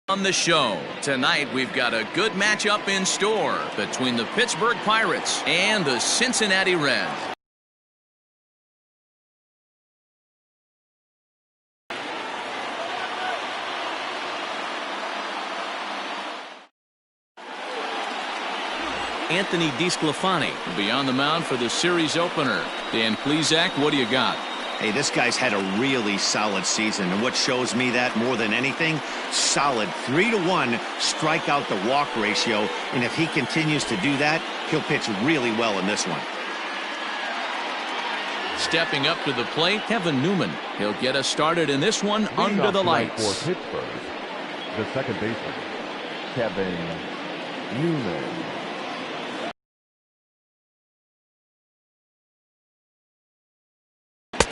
On the show tonight, we've got a good matchup in store between the Pittsburgh Pirates and the Cincinnati Reds. Anthony DeSclafani will be on the mound for the series opener. Dan Plesac, what do you got? Hey, this guy's had a really solid season, and what shows me that more than anything, solid 3-to-1 strikeout to walk ratio, and if he continues to do that, he'll pitch really well in this one. Stepping up to the plate, Kevin Newman. He'll get us started in this one under the lights. For Pittsburgh, the second baseman, Kevin Newman.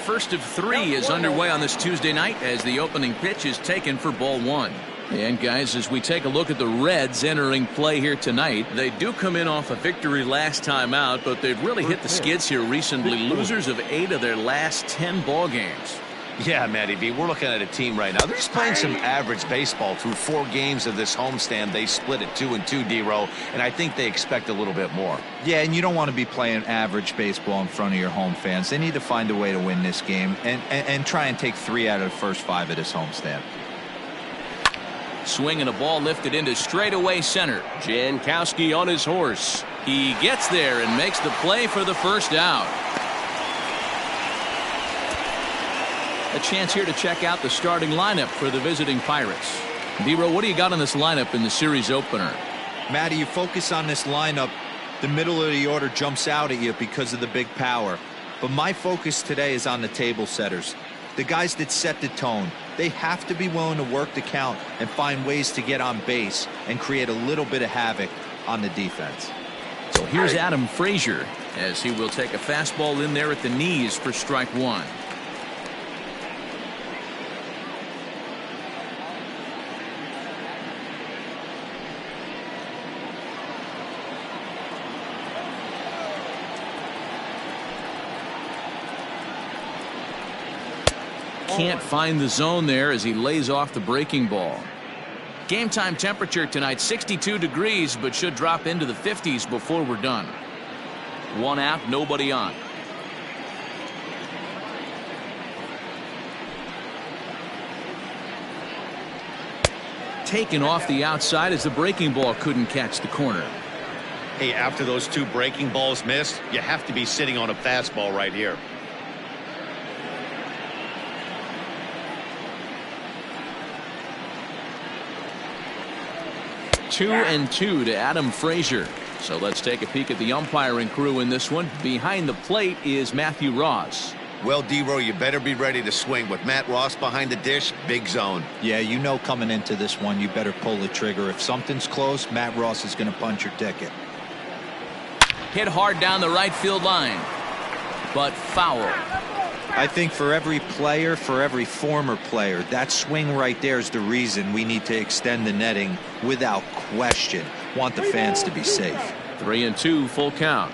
First of three is underway on this Tuesday night as the opening pitch is taken for ball one. And guys, as we take a look at the Reds entering play here tonight, they do come in off a victory last time out, but they've really hit the skids here recently. Losers of 8 of their last 10 ball games. Yeah, Matty V, we're looking at a team right now. They're just playing some average baseball through 4 games of this homestand. They split at 2-2, D-Row, and I think they expect a little bit more. Yeah, and you don't want to be playing average baseball in front of your home fans. They need to find a way to win this game and try and take 3 out of the first 5 of this homestand. Swinging a ball lifted into straightaway center. Jankowski on his horse. He gets there and makes the play for the first out. A chance here to check out the starting lineup for the visiting Pirates. D-Row, what do you got on this lineup in the series opener? Matty, you focus on this lineup, the middle of the order jumps out at you because of the big power. But my focus today is on the table setters, the guys that set the tone. They have to be willing to work the count and find ways to get on base and create a little bit of havoc on the defense. So here's Adam Frazier as he will take a fastball in there at the knees for strike one. Can't find the zone there as he lays off the breaking ball. Game time temperature tonight 62 degrees, but should drop into the 50s before we're done. 1 out, nobody on. Taken off the outside as the breaking ball couldn't catch the corner. Hey, after those 2 breaking balls missed, you have to be sitting on a fastball right here. Two and 2 to Adam Frazier. So let's take a peek at the umpiring crew in this one. Behind the plate is Matthew Ross. Well, D-Row, you better be ready to swing. With Matt Ross behind the dish, big zone. Yeah, you know coming into this one, you better pull the trigger. If something's close, Matt Ross is going to punch your ticket. Hit hard down the right field line, but foul. I think for every player, for every former player, that swing right there is the reason we need to extend the netting without question. Want the fans to be safe. 3 and 2, full count.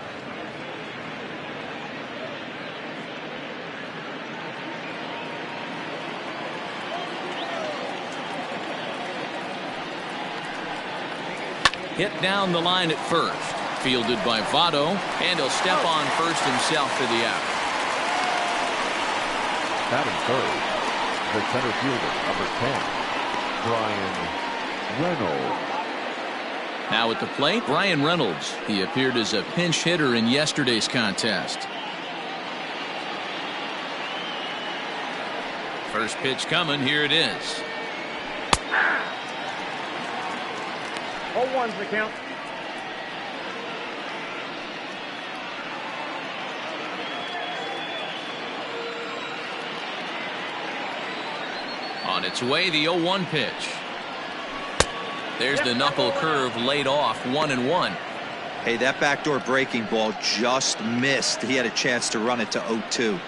Hit down the line at first. Fielded by Votto, and he'll step on first himself for the out. Batting third, the center fielder, number 10, Brian Reynolds. Now at the plate, Brian Reynolds. He appeared as a pinch hitter in yesterday's contest. First pitch coming, here it is. 0-1's the count. On its way, the 0-1 pitch. There's the knuckle curve laid off, 1-1. Hey, that backdoor breaking ball just missed. He had a chance to run it to 0-2.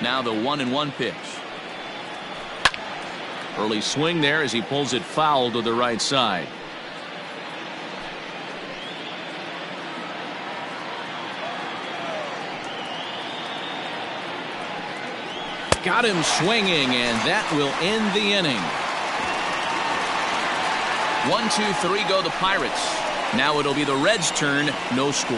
Now the 1-1 pitch. Early swing there as he pulls it foul to the right side. Got him swinging, and that will end the inning. 1-2-3 go the Pirates. Now it'll be the Reds' turn. No score.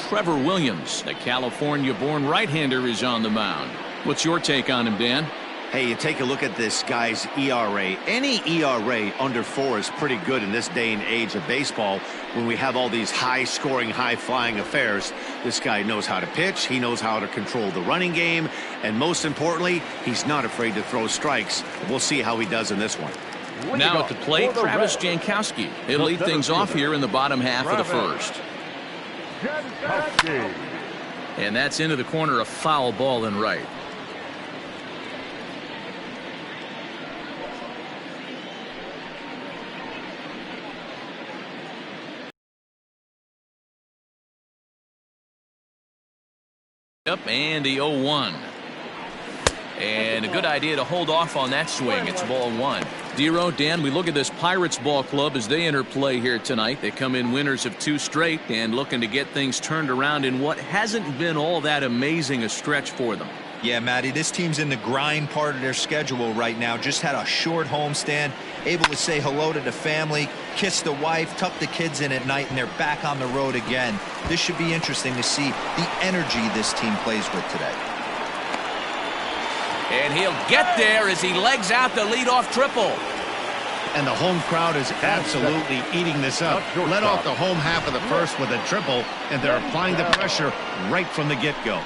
Trevor Williams, the California-born right-hander, is on the mound. What's your take on him, Dan? Hey, you take a look at this guy's ERA. Any ERA under 4 is pretty good in this day and age of baseball when we have all these high-scoring, high-flying affairs. This guy knows how to pitch. He knows how to control the running game. And most importantly, he's not afraid to throw strikes. We'll see how he does in this one. Now at the plate, Travis Jankowski. He'll lead things off here in the bottom half of the first. And that's into the corner, a foul ball and right. Up and the 0-1. And a good idea to hold off on that swing. It's ball 1. Dero, Dan, we look at this Pirates ball club as they enter play here tonight. They come in winners of 2 straight and looking to get things turned around in what hasn't been all that amazing a stretch for them. Yeah, Matty, this team's in the grind part of their schedule right now. Just had a short homestand, able to say hello to the family, kiss the wife, tuck the kids in at night, and they're back on the road again. This should be interesting to see the energy this team plays with today. And he'll get there as he legs out the leadoff triple. And the home crowd is absolutely eating this up. Let off the home half of the first with a triple, and they're applying the pressure right from the get-go.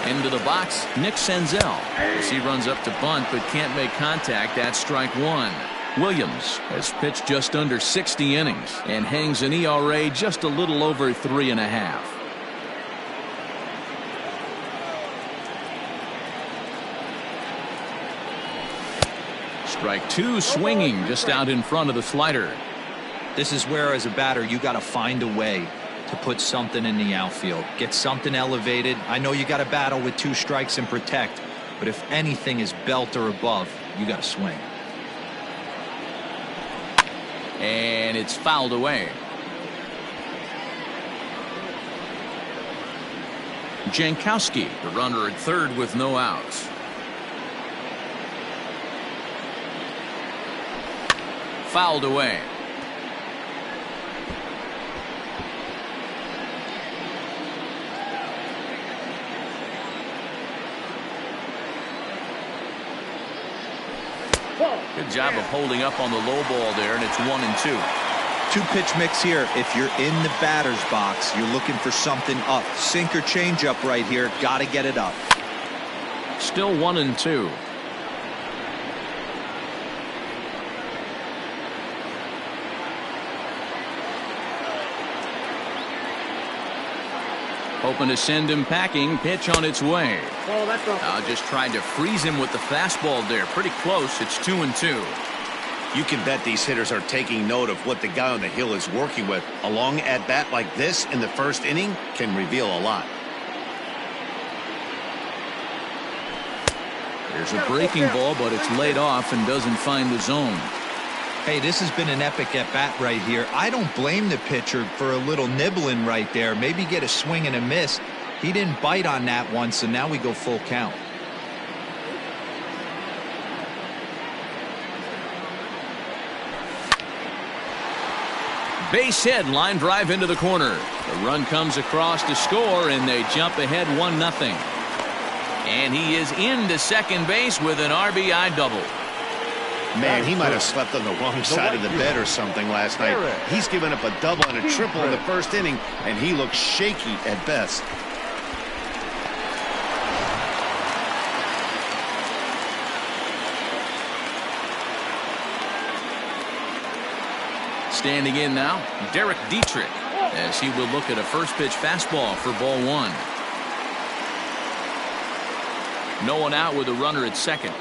Into the box, Nick Senzel, as he runs up to bunt but can't make contact. That's strike 1. Williams has pitched just under 60 innings and hangs an ERA just a little over 3.5. Strike 2, swinging just out in front of the slider. This is where, as a batter, you got to find a way to put something in the outfield, get something elevated. I know you got to battle with 2 strikes and protect, but if anything is belt or above, you got to swing. And it's fouled away. Jankowski, the runner at third with no outs. Fouled away. Good job of holding up on the low ball there, and it's 1-2. 2-pitch mix here. If you're in the batter's box, you're looking for something up. Sink or change up right here. Got to get it up. Still 1-2. Hoping to send him packing. Pitch on its way. Just tried to freeze him with the fastball there. Pretty close. It's 2-2. You can bet these hitters are taking note of what the guy on the hill is working with. A long at-bat like this in the first inning can reveal a lot. There's a breaking ball, but it's laid off and doesn't find the zone. Hey, this has been an epic at-bat right here. I don't blame the pitcher for a little nibbling right there. Maybe get a swing and a miss. He didn't bite on that one, so now we go full count. Base hit, line drive into the corner. The run comes across to score, and they jump ahead 1-0. And he is into second base with an RBI double. Man, he might have slept on the wrong side of the bed or something last night. He's given up a double and a triple in the first inning, and he looks shaky at best. Standing in now, Derek Dietrich, as he will look at a first pitch fastball for ball 1. No one out with a runner at second.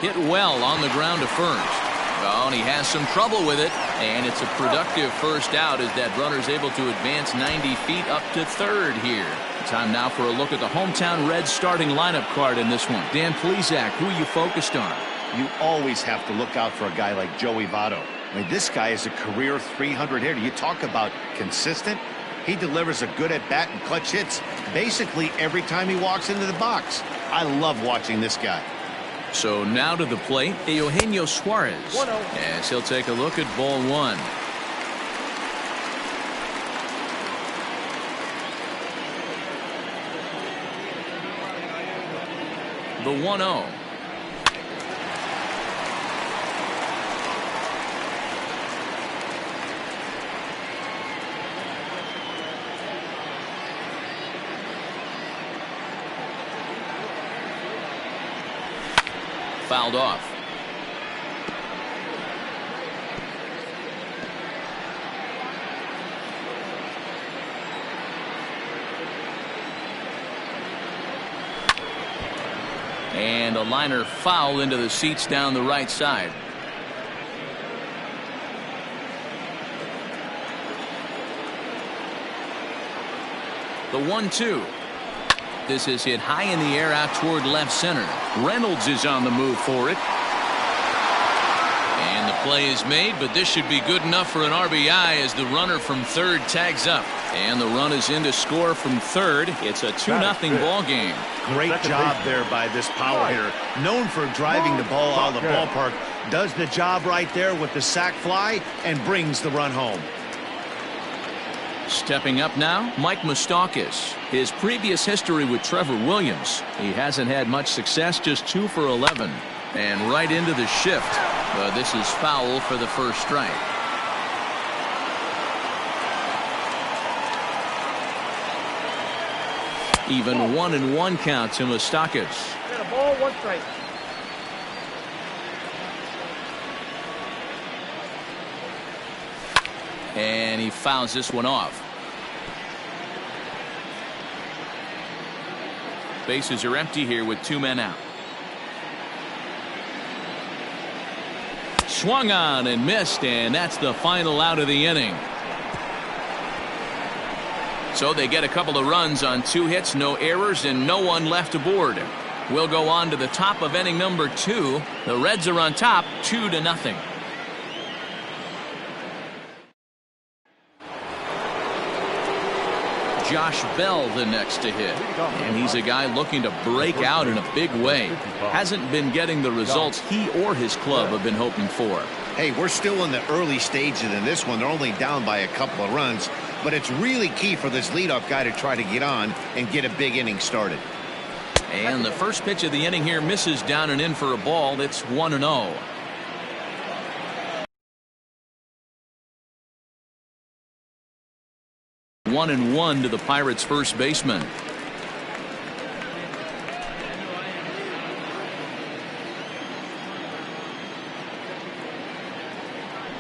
Hit well on the ground to first. Oh, and he has some trouble with it, and it's a productive first out as that runner's able to advance 90 feet up to third here. Time now for a look at the hometown Reds starting lineup card in this one. Dan Plesac, who are you focused on? You always have to look out for a guy like Joey Votto. I mean, this guy is a career 300 hitter. You talk about consistent. He delivers a good at-bat and clutch hits basically every time he walks into the box. I love watching this guy. So now to the plate, Eugenio Suarez. As he'll take a look at ball one. The 1-0. Fouled off. And a liner foul into the seats down the right side. The 1-2. This is hit high in the air out toward left center. Reynolds is on the move for it. And the play is made, but this should be good enough for an RBI as the runner from third tags up. And the run is in to score from third. It's a 2-0 ball game. Great job there by this power hitter. Known for driving the ball out of the ballpark. Does the job right there with the sac fly and brings the run home. Stepping up now, Mike Moustakas. His previous history with Trevor Williams. He hasn't had much success, just 2 for 11. And right into the shift. This is foul for the first strike. Even 1-1 count to Moustakas. Got a ball, 1 strike. And he fouls this one off. Bases are empty here with 2 men out. Swung on and missed, and that's the final out of the inning. So they get a couple of runs on 2 hits, no errors, and no one left aboard. We'll go on to the top of inning number 2. The Reds are on top, 2-0. Josh Bell the next to hit, and he's a guy looking to break out in a big way. Hasn't been getting the results he or his club have been hoping for. Hey, we're still in the early stages in this one. They're only down by a couple of runs, but it's really key for this leadoff guy to try to get on and get a big inning started. And the first pitch of the inning here misses down and in for a ball. It's 1-0. One and one to the Pirates' first baseman.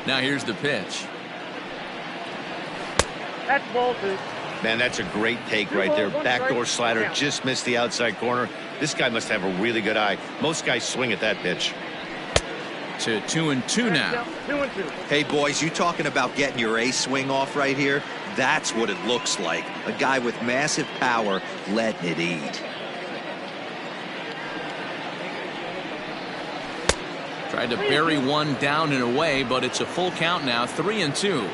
Now here's the pitch. That's ball 2. Man, that's a great take right there. Backdoor slider just missed the outside corner. This guy must have a really good eye. Most guys swing at that pitch. To 2-2 now. 2-2. Hey, boys, you talking about getting your ace swing off right here? That's what it looks like. A guy with massive power letting it eat. Tried to bury one down and away, but it's a full count now, 3-2.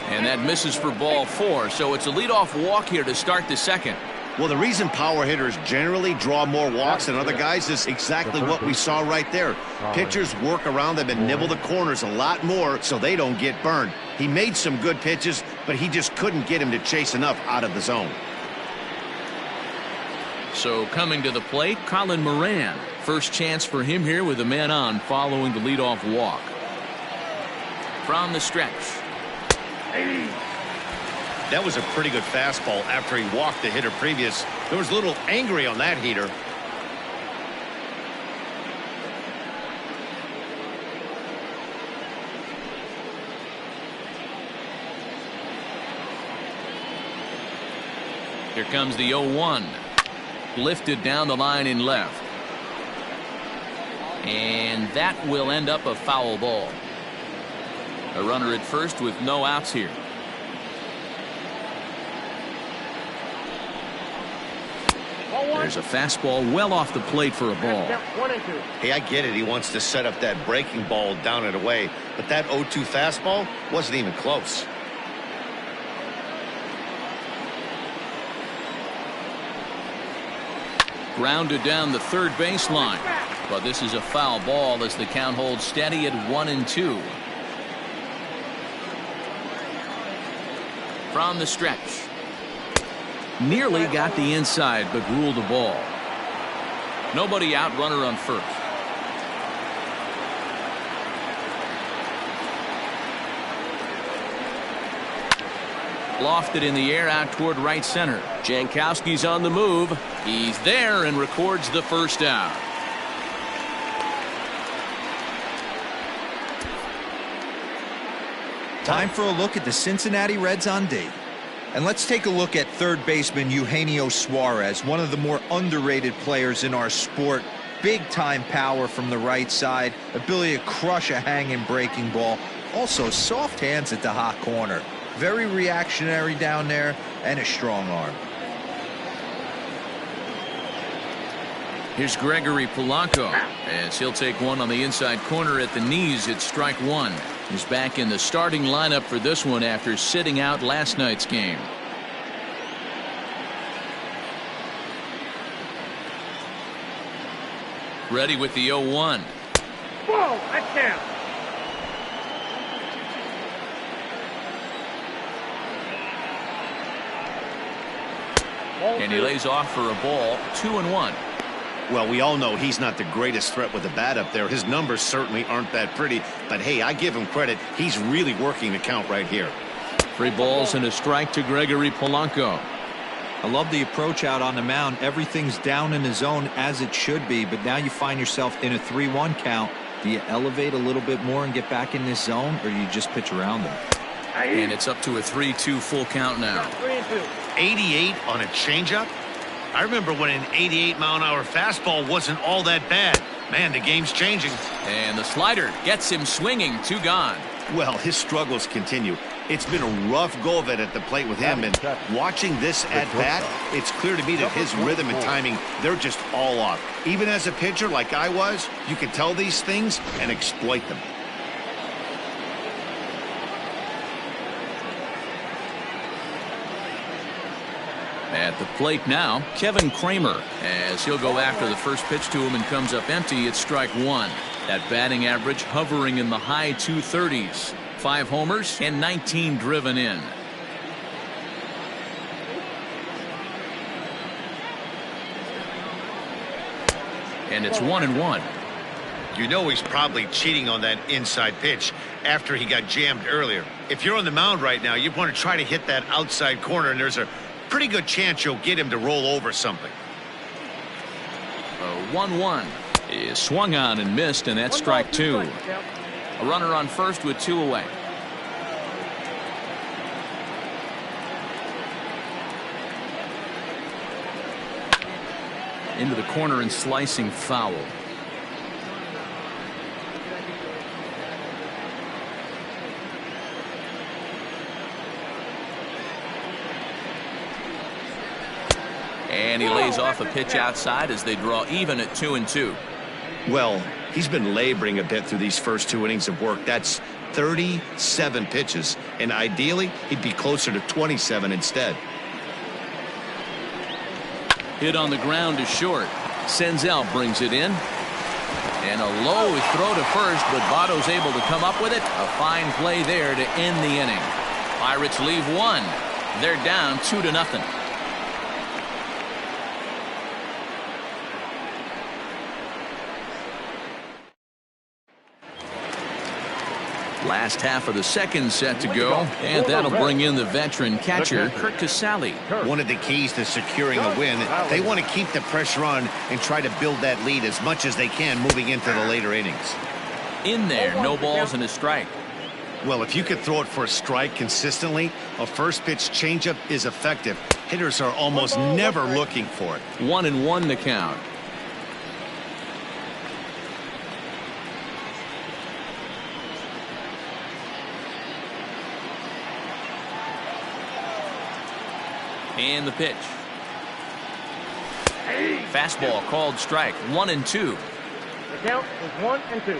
And that misses for ball 4, so it's a leadoff walk here to start the second. Well, the reason power hitters generally draw more walks than other guys is exactly what we saw right there. Pitchers work around them and nibble the corners a lot more so they don't get burned. He made some good pitches, but he just couldn't get him to chase enough out of the zone. So coming to the plate, Colin Moran. First chance for him here with a man on following the leadoff walk. From the stretch. That was a pretty good fastball after he walked the hitter previous. There was a little angry on that heater. Here comes the 0-1. Lifted down the line in left. And that will end up a foul ball. A runner at first with no outs here. There's a fastball well off the plate for a ball. Hey, I get it. He wants to set up that breaking ball down and away. But that 0-2 fastball wasn't even close. Grounded down the third baseline. But this is a foul ball as the count holds steady at 1-2. From the stretch. Nearly got the inside, but ruled the ball. Nobody out, runner on first. Lofted in the air out toward right center. Jankowski's on the move. He's there and records the first out. Time for a look at the Cincinnati Reds on D. And let's take a look at third baseman Eugenio Suarez, one of the more underrated players in our sport. Big-time power from the right side, ability to crush a hanging breaking ball. Also, soft hands at the hot corner. Very reactionary down there, and a strong arm. Here's Gregory Polanco as he'll take one on the inside corner at the knees. It's strike one. He's back in the starting lineup for this one after sitting out last night's game. Ready with the 0-1. Whoa, that's down. And he lays off for a ball. 2-1. Well, we all know he's not the greatest threat with the bat up there. His numbers certainly aren't that pretty. But, hey, I give him credit. He's really working the count right here. 3 balls and a strike to Gregory Polanco. I love the approach out on the mound. Everything's down in the zone as it should be. But now you find yourself in a 3-1 count. Do you elevate a little bit more and get back in this zone, or do you just pitch around them? And it's up to a 3-2 full count now. 3-2. 88 on a changeup? I remember when an 88-mile-an-hour fastball wasn't all that bad. Man, the game's changing. And the slider gets him swinging. 2 gone. Well, his struggles continue. It's been a rough go of it at the plate with him, and watching this at-bat, it's clear to me that his rhythm and timing, they're just all off. Even as a pitcher like I was, you can tell these things and exploit them. At the plate now, Kevin Kramer, as he'll go after the first pitch to him and comes up empty. It's strike one. That batting average hovering in the high 230s. 5 homers and 19 driven in. And it's 1-1. You know he's probably cheating on that inside pitch after he got jammed earlier. If you're on the mound right now, you want to try to hit that outside corner, and there's a pretty good chance you'll get him to roll over something. 1-1 is swung on and missed, and that's strike 2. A runner on first with 2 away. Into the corner and slicing foul. And he lays off a pitch outside as they draw even at 2-2. Well, he's been laboring a bit through these first 2 innings of work. That's 37 pitches, and ideally he'd be closer to 27 instead. Hit on the ground to short. Senzel brings it in. And a low throw to first, but Votto's able to come up with it. A fine play there to end the inning. Pirates leave 1. They're down 2-0. Last half of the second set to go, and that'll bring in the veteran catcher, Kurt Casale. One of the keys to securing a win, they want to keep the pressure on and try to build that lead as much as they can moving into the later innings. In there, no balls and a strike. Well, if you could throw it for a strike consistently, a first pitch changeup is effective. Hitters are almost never looking for it. 1-1 the count. And the pitch. Fastball called strike. 1-2. The count is 1-2.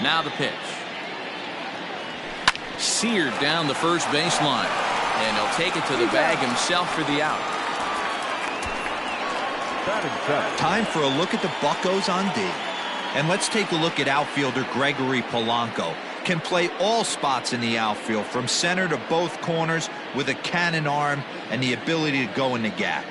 Now the pitch. Seared down the first baseline. And he'll take it to the bag himself for the out. Time for a look at the Buccos on D. And let's take a look at outfielder Gregory Polanco. Can play all spots in the outfield, from center to both corners, with a cannon arm and the ability to go in the gap.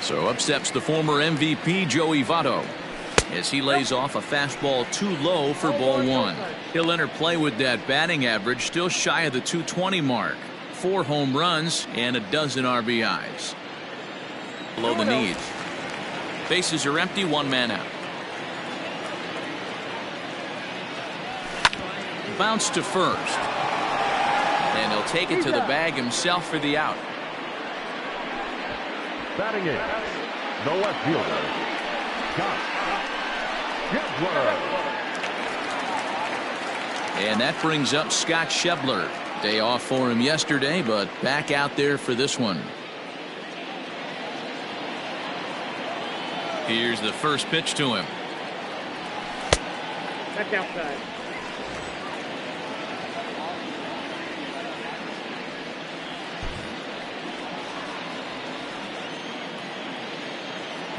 So up steps the former MVP Joey Votto as he lays off a fastball too low for ball 1. He'll enter play with that batting average still shy of the 220 mark. 4 home runs and a dozen RBIs. Below the knees. Bases are empty, 1 man out. Bounce to first. And he'll take it to the bag himself for the out. Batting in, the left fielder, Scott Schebler. And that brings up Scott Schebler. Day off for him yesterday, but back out there for this one. Here's the first pitch to him. That's outside.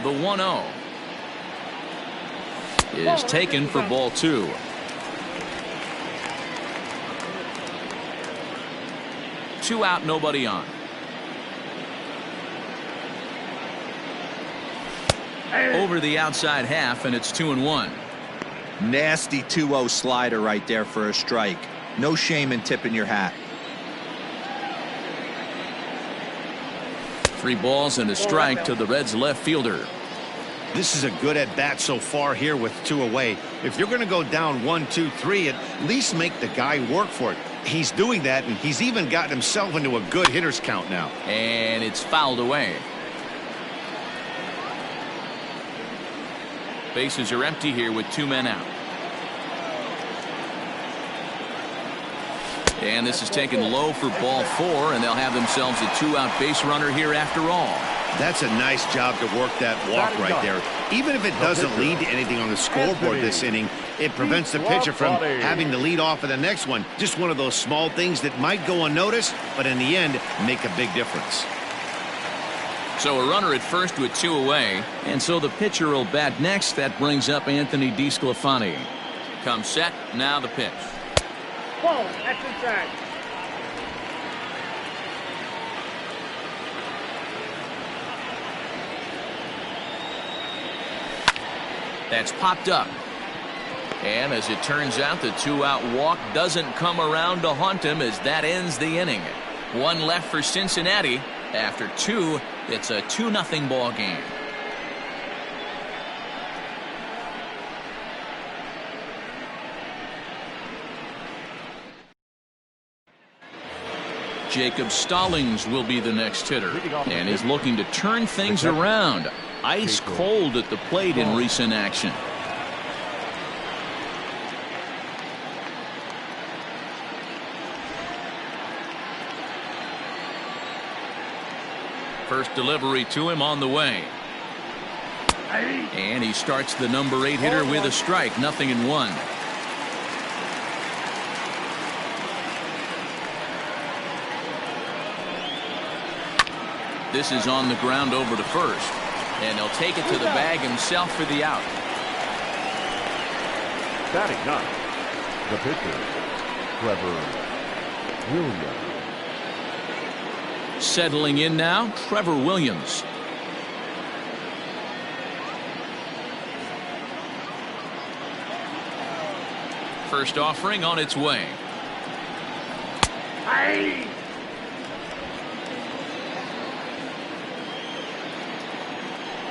The 1-0 is taken for ball 2. Two out, nobody on. Over the outside half, and it's 2-1. Nasty 2-0 slider right there for a strike. No shame in tipping your hat. 3 balls and a strike to the Reds left fielder. This is a good at bat so far here with 2 away. If you're going to go down 1, 2, 3, at least make the guy work for it. He's doing that, and he's even gotten himself into a good hitter's count now. And it's fouled away. Bases are empty here with 2 men out. And this is taken low for ball 4, and they'll have themselves a 2-out base runner here after all. That's a nice job to work that walk right there. Even if it doesn't lead to anything on the scoreboard this inning, it prevents the pitcher from having to lead off of the next one. Just one of those small things that might go unnoticed, but in the end, make a big difference. So a runner at first with 2 away, and so the pitcher will bat next. That brings up Anthony DeSclafani. Comes set, now the pitch. Ball, that's inside. That's popped up. And as it turns out, the 2-out walk doesn't come around to haunt him as that ends the inning. 1 left for Cincinnati. After 2, it's a 2-0 ball game. Jacob Stallings will be the next hitter and is looking to turn things around. Ice cold at the plate in recent action. First delivery to him on the way. And he starts the number 8 hitter with a strike. 0-1. This is on the ground over to first. And he'll take it to the bag himself for the out. Batting 9, the pitcher, Trevor Williams. Settling in now, Trevor Williams. First offering on its way. Hey!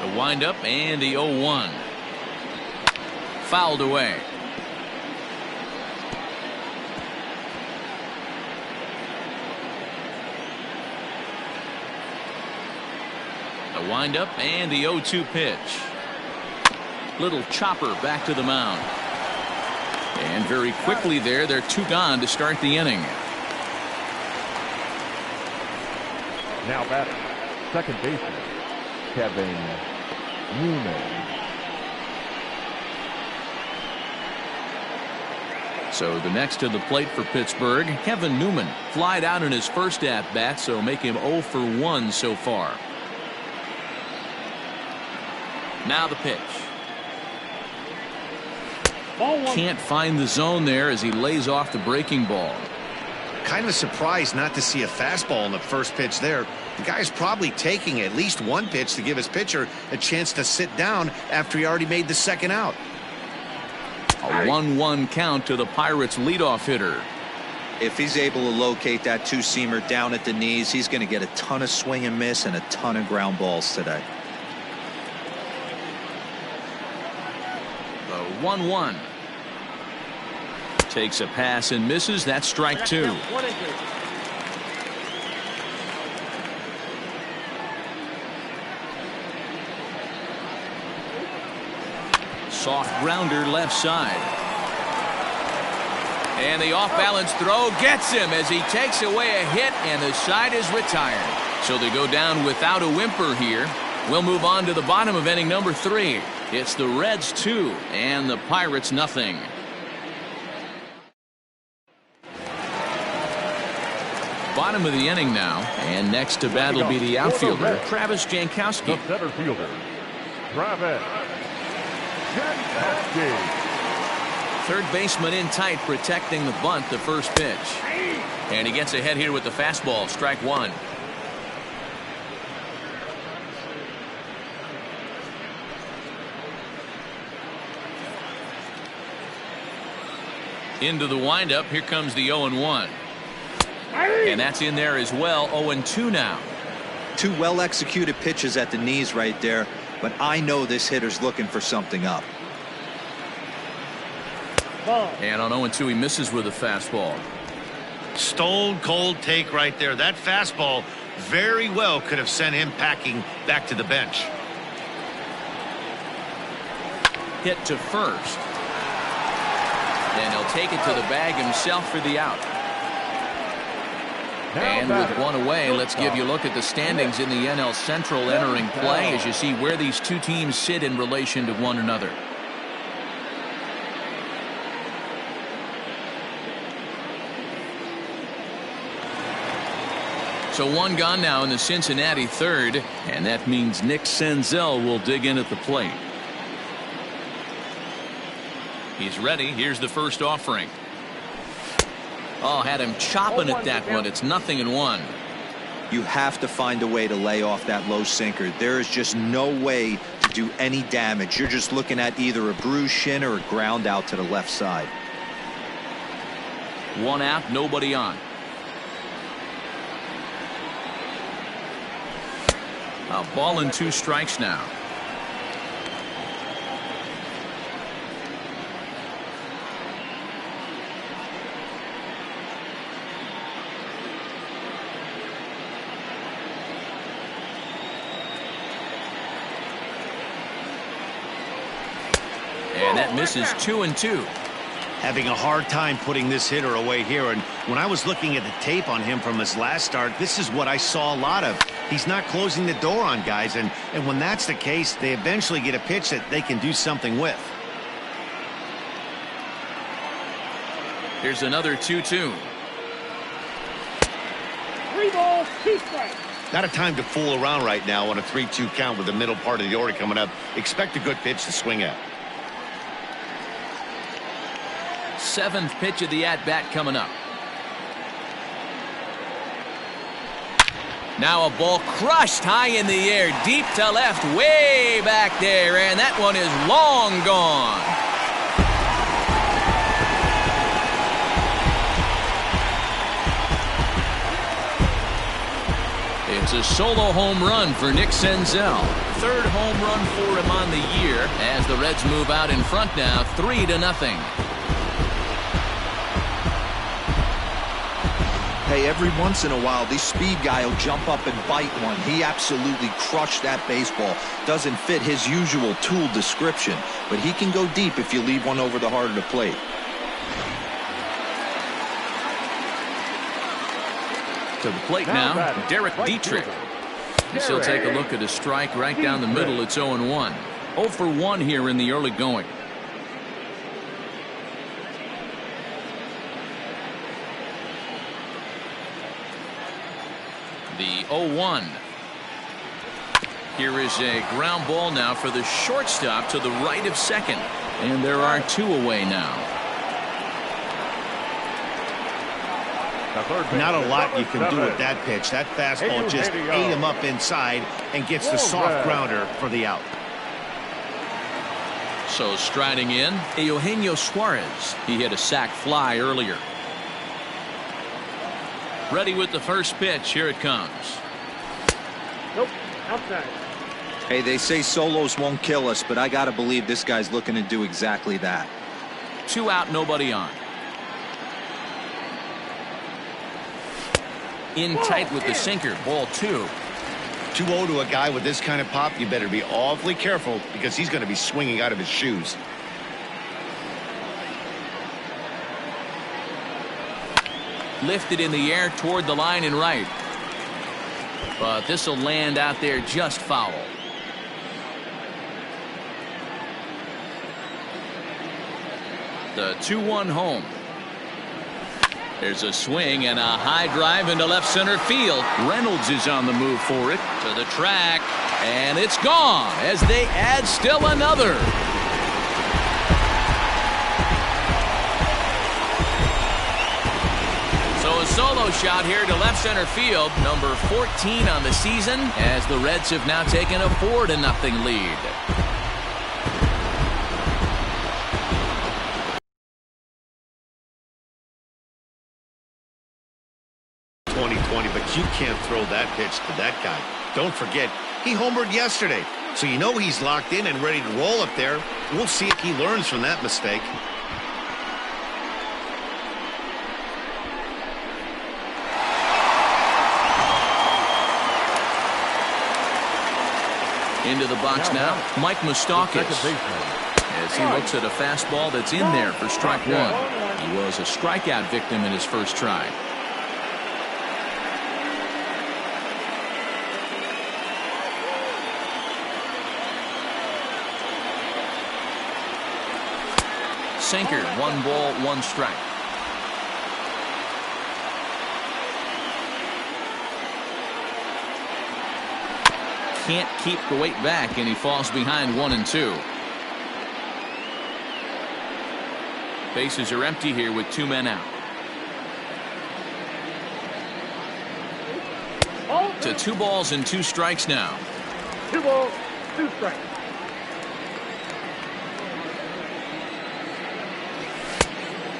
The windup and the 0-1. Fouled away. The windup and the 0-2 pitch. Little chopper back to the mound. And very quickly there, they're 2 gone to start the inning. Now batting, second baseman, Kevin Newman. So the next to the plate for Pittsburgh, Kevin Newman, flied out in his first at-bat, so make him 0 for 1 so far. Now the pitch. Can't find the zone there as he lays off the breaking ball. Kind of surprised not to see a fastball in the first pitch there. The guy's probably taking at least one pitch to give his pitcher a chance to sit down after he already made the second out. A 1-1 count to the Pirates leadoff hitter. If he's able to locate that two-seamer down at the knees, he's going to get a ton of swing and miss and a ton of ground balls today. The 1-1. Takes a pass and misses. That's strike 2. Soft grounder left side. And the off-balance throw gets him as he takes away a hit, and the side is retired. So they go down without a whimper here. We'll move on to the bottom of inning number 3. It's the Reds 2 and the Pirates nothing. Bottom of the inning now, and next to bat will be the outfielder, Travis Jankowski. The center fielder, Travis Jankowski. Third baseman in tight, protecting the bunt, the first pitch. And he gets ahead here with the fastball, strike 1. Into the windup, here comes the 0-1. And that's in there as well. 0-2 now. 2 well-executed pitches at the knees right there, but I know this hitter's looking for something up. And on 0-2, he misses with a fastball. Stone cold take right there. That fastball very well could have sent him packing back to the bench. Hit to first. And he'll take it to the bag himself for the out. And with one away, let's give you a look at the standings in the NL Central entering play as you see where these two teams sit in relation to one another. So one gone now in the Cincinnati third, and that means Nick Senzel will dig in at the plate. He's ready. Here's the first offering. Oh, had him chopping at that one. It's 0-1. You have to find a way to lay off that low sinker. There is just no way to do any damage. You're just looking at either a bruised shin or a ground out to the left side. One out, nobody on. A ball and 2 strikes now. And that misses 2-2. Having a hard time putting this hitter away here, and when I was looking at the tape on him from his last start, this is what I saw a lot of. He's not closing the door on guys, and when that's the case, they eventually get a pitch that they can do something with. Here's another 2-2. 3 balls, 2 strikes. Not a time to fool around right now on a 3-2 count with the middle part of the order coming up. Expect a good pitch to swing at. 7th pitch of the at-bat coming up. Now a ball crushed high in the air, deep to left, way back there, and that one is long gone. It's It's a solo home run for Nick Senzel. Third home run for him on the year as the Reds move out in front now 3-0. Hey, every once in a while, this speed guy will jump up and bite one. He absolutely crushed that baseball. Doesn't fit his usual tool description, but he can go deep if you leave one over the heart of the plate. To the plate now, Derek Dietrich. As he'll take a look at a strike right down the middle. It's 0-1. 0 for 1 here in the early going. The 0-1. Here is a ground ball now for the shortstop to the right of second. And there are 2 away now. Not a lot you can do with that pitch. That fastball just ate him up inside and gets the soft grounder for the out. So striding in, Eugenio Suarez. He hit a sac fly earlier. Ready with the first pitch. Here it comes. Nope. Outside. Hey, they say solos won't kill us, but I got to believe this guy's looking to do exactly that. 2 out, nobody on. In tight with the sinker. Ball 2. 2-0 to a guy with this kind of pop. You better be awfully careful because he's going to be swinging out of his shoes. Lifted in the air toward the line and right. But this will land out there just foul. The 2-1 home. There's a swing and a high drive into left center field. Reynolds is on the move for it. To the track. And it's gone as they add still another. So a solo shot here to left center field. Number 14 on the season as the Reds have now taken a 4-0 lead. But you can't throw that pitch to that guy. Don't forget, he homered yesterday. So you know he's locked in and ready to roll up there. We'll see if he learns from that mistake. Into the box now, Mike Moustakas. As he looks at a fastball that's in there for strike 1. He was a strikeout victim in his first try. Sinker, 1 ball, 1 strike. Can't keep the weight back, and he falls behind 1-2. Bases are empty here with 2 men out. To 2 balls and 2 strikes now. 2 balls, 2 strikes.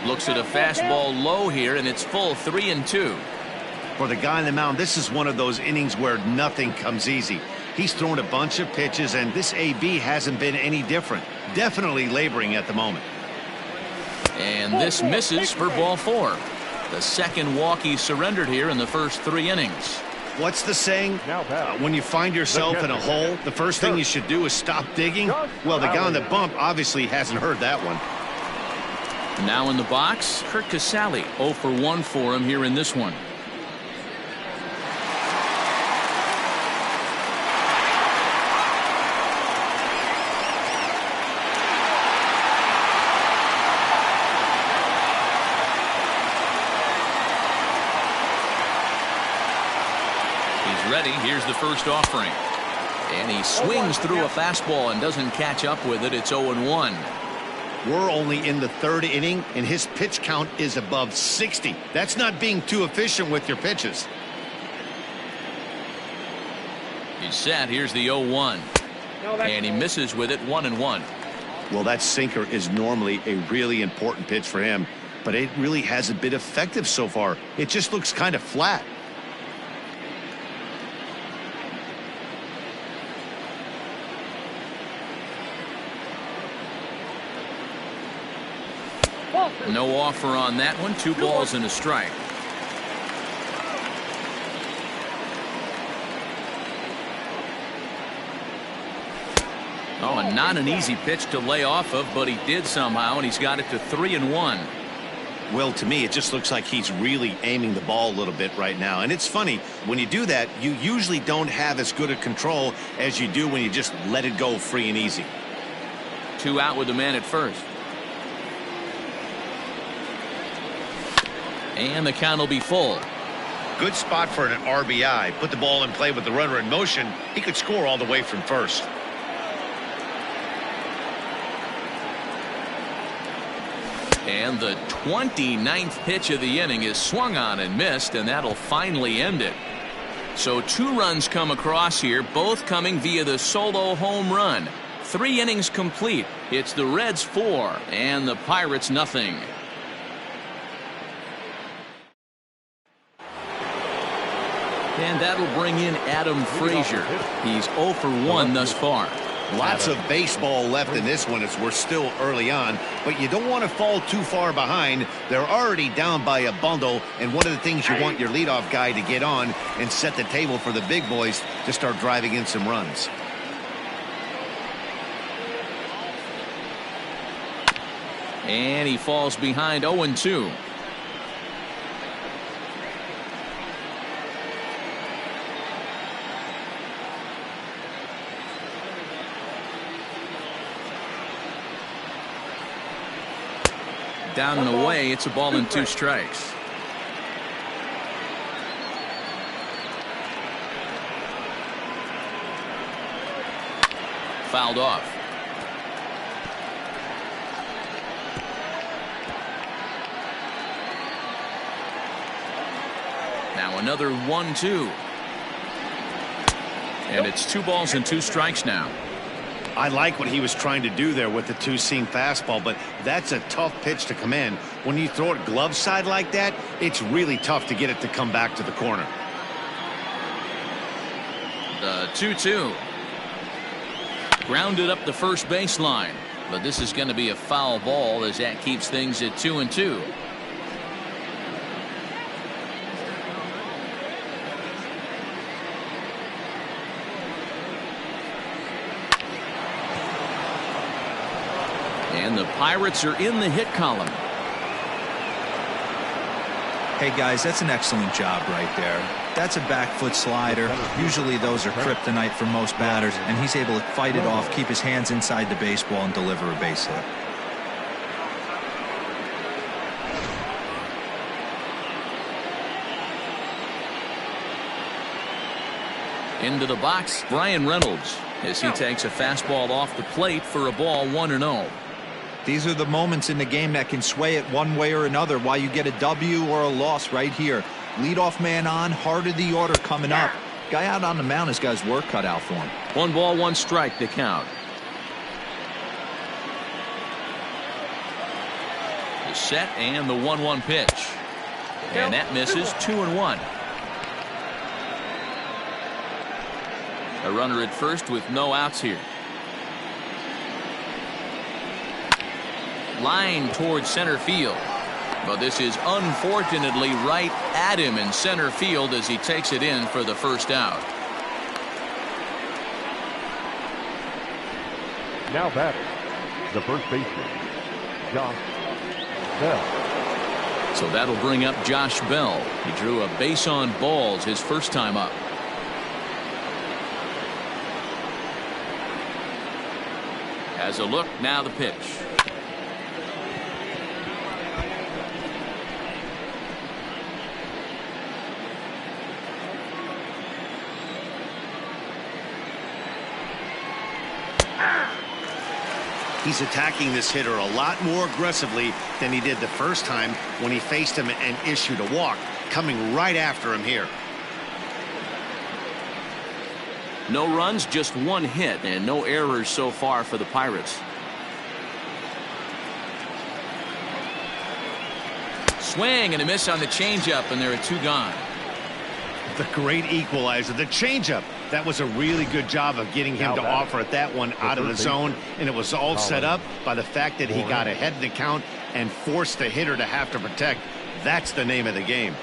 Looks at a fastball low here, and it's full 3-2. For the guy on the mound, this is one of those innings where nothing comes easy. He's thrown a bunch of pitches, and this AB hasn't been any different. Definitely laboring at the moment. And this misses for ball 4. The second walk he surrendered here in the first 3 innings. What's the saying? When you find yourself in a hole, the first thing you should do is stop digging. Well, the guy on the bump obviously hasn't heard that one. Now in the box, Curt Casali. 0 for 1 for him here in this one. He's ready. Here's the first offering. And he swings through a fastball and doesn't catch up with it. It's 0-1. We're only in the 3rd inning, and his pitch count is above 60. That's not being too efficient with your pitches. He's set. Here's the 0-1. And he misses with it. 1-1. Well, that sinker is normally a really important pitch for him, but it really hasn't been effective so far. It just looks kind of flat. No offer on that one. 2 balls and a strike. Oh, and not an easy pitch to lay off of, but he did somehow, and he's got it to 3-1. Well, to me, it just looks like he's really aiming the ball a little bit right now. And it's funny, when you do that, you usually don't have as good a control as you do when you just let it go free and easy. 2 out with the man at first. And the count will be full. Good spot for an RBI. Put the ball in play with the runner in motion. He could score all the way from first. And the 29th pitch of the inning is swung on and missed, and that'll finally end it. So 2 runs come across here, both coming via the solo home run. 3 innings complete. It's the Reds 4 and the Pirates nothing. And that'll bring in Adam Frazier. He's 0 for 1 thus far. Lots of baseball left in this one as we're still early on, but you don't want to fall too far behind. They're already down by a bundle, and one of the things you want your leadoff guy to get on and set the table for the big boys to start driving in some runs. And he falls behind 0-2. Down and away, it's a ball and 2 strikes. Fouled off. Now another 1-2. And it's 2 balls and 2 strikes now. I like what he was trying to do there with the 2-seam fastball, but that's a tough pitch to come in. When you throw it glove side like that, it's really tough to get it to come back to the corner. The 2-2. Grounded up the first baseline, but this is going to be a foul ball as that keeps things at 2-2. And the Pirates are in the hit column. Hey guys, that's an excellent job right there. That's a back foot slider. Usually those are kryptonite for most batters, and he's able to fight it off, keep his hands inside the baseball, and deliver a base hit. Into the box, Brian Reynolds, as he takes a fastball off the plate for a ball 1-0. These are the moments in the game that can sway it one way or another, why you get a W or a loss right here. Leadoff man on, heart of the order coming up. Guy out on the mound has got his work cut out for him. 1 ball, 1 strike to count. The set and the 1-1 pitch. And that misses. 2-1. A runner at first with no outs here. Line towards center field. But this is unfortunately right at him in center field as he takes it in for the first out. Now batting, the first baseman, Josh Bell. So that'll bring up Josh Bell. He drew a base on balls his first time up. Has a look, now the pitch. He's attacking this hitter a lot more aggressively than he did the first time when he faced him and issued a walk, coming right after him here. No runs, just 1 hit, and no errors so far for the Pirates. Swing and a miss on the changeup, and there are 2 gone. The great equalizer, the changeup. That was a really good job of getting him to offer at that one out of the zone, and it was all set up by the fact that he got ahead in the count and force the hitter to have to protect. That's the name of the game.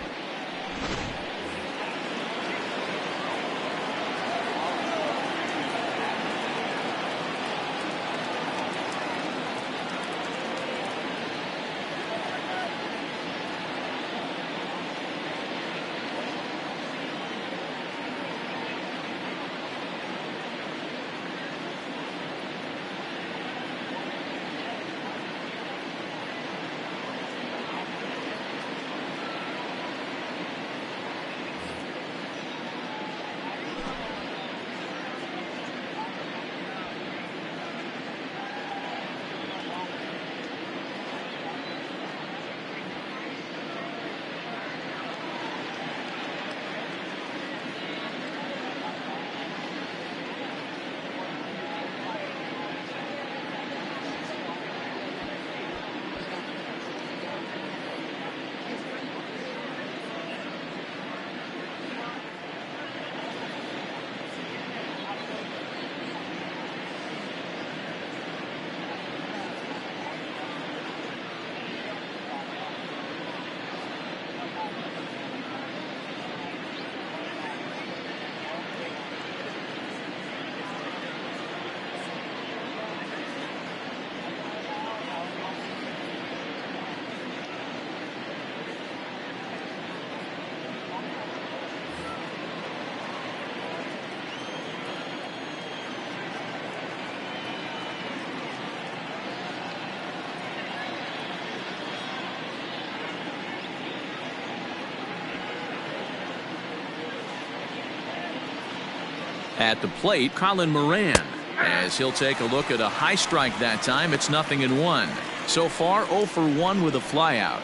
At the plate, Colin Moran, as he'll take a look at a high strike that time. It's 0-1. So far 0 for 1 with a flyout.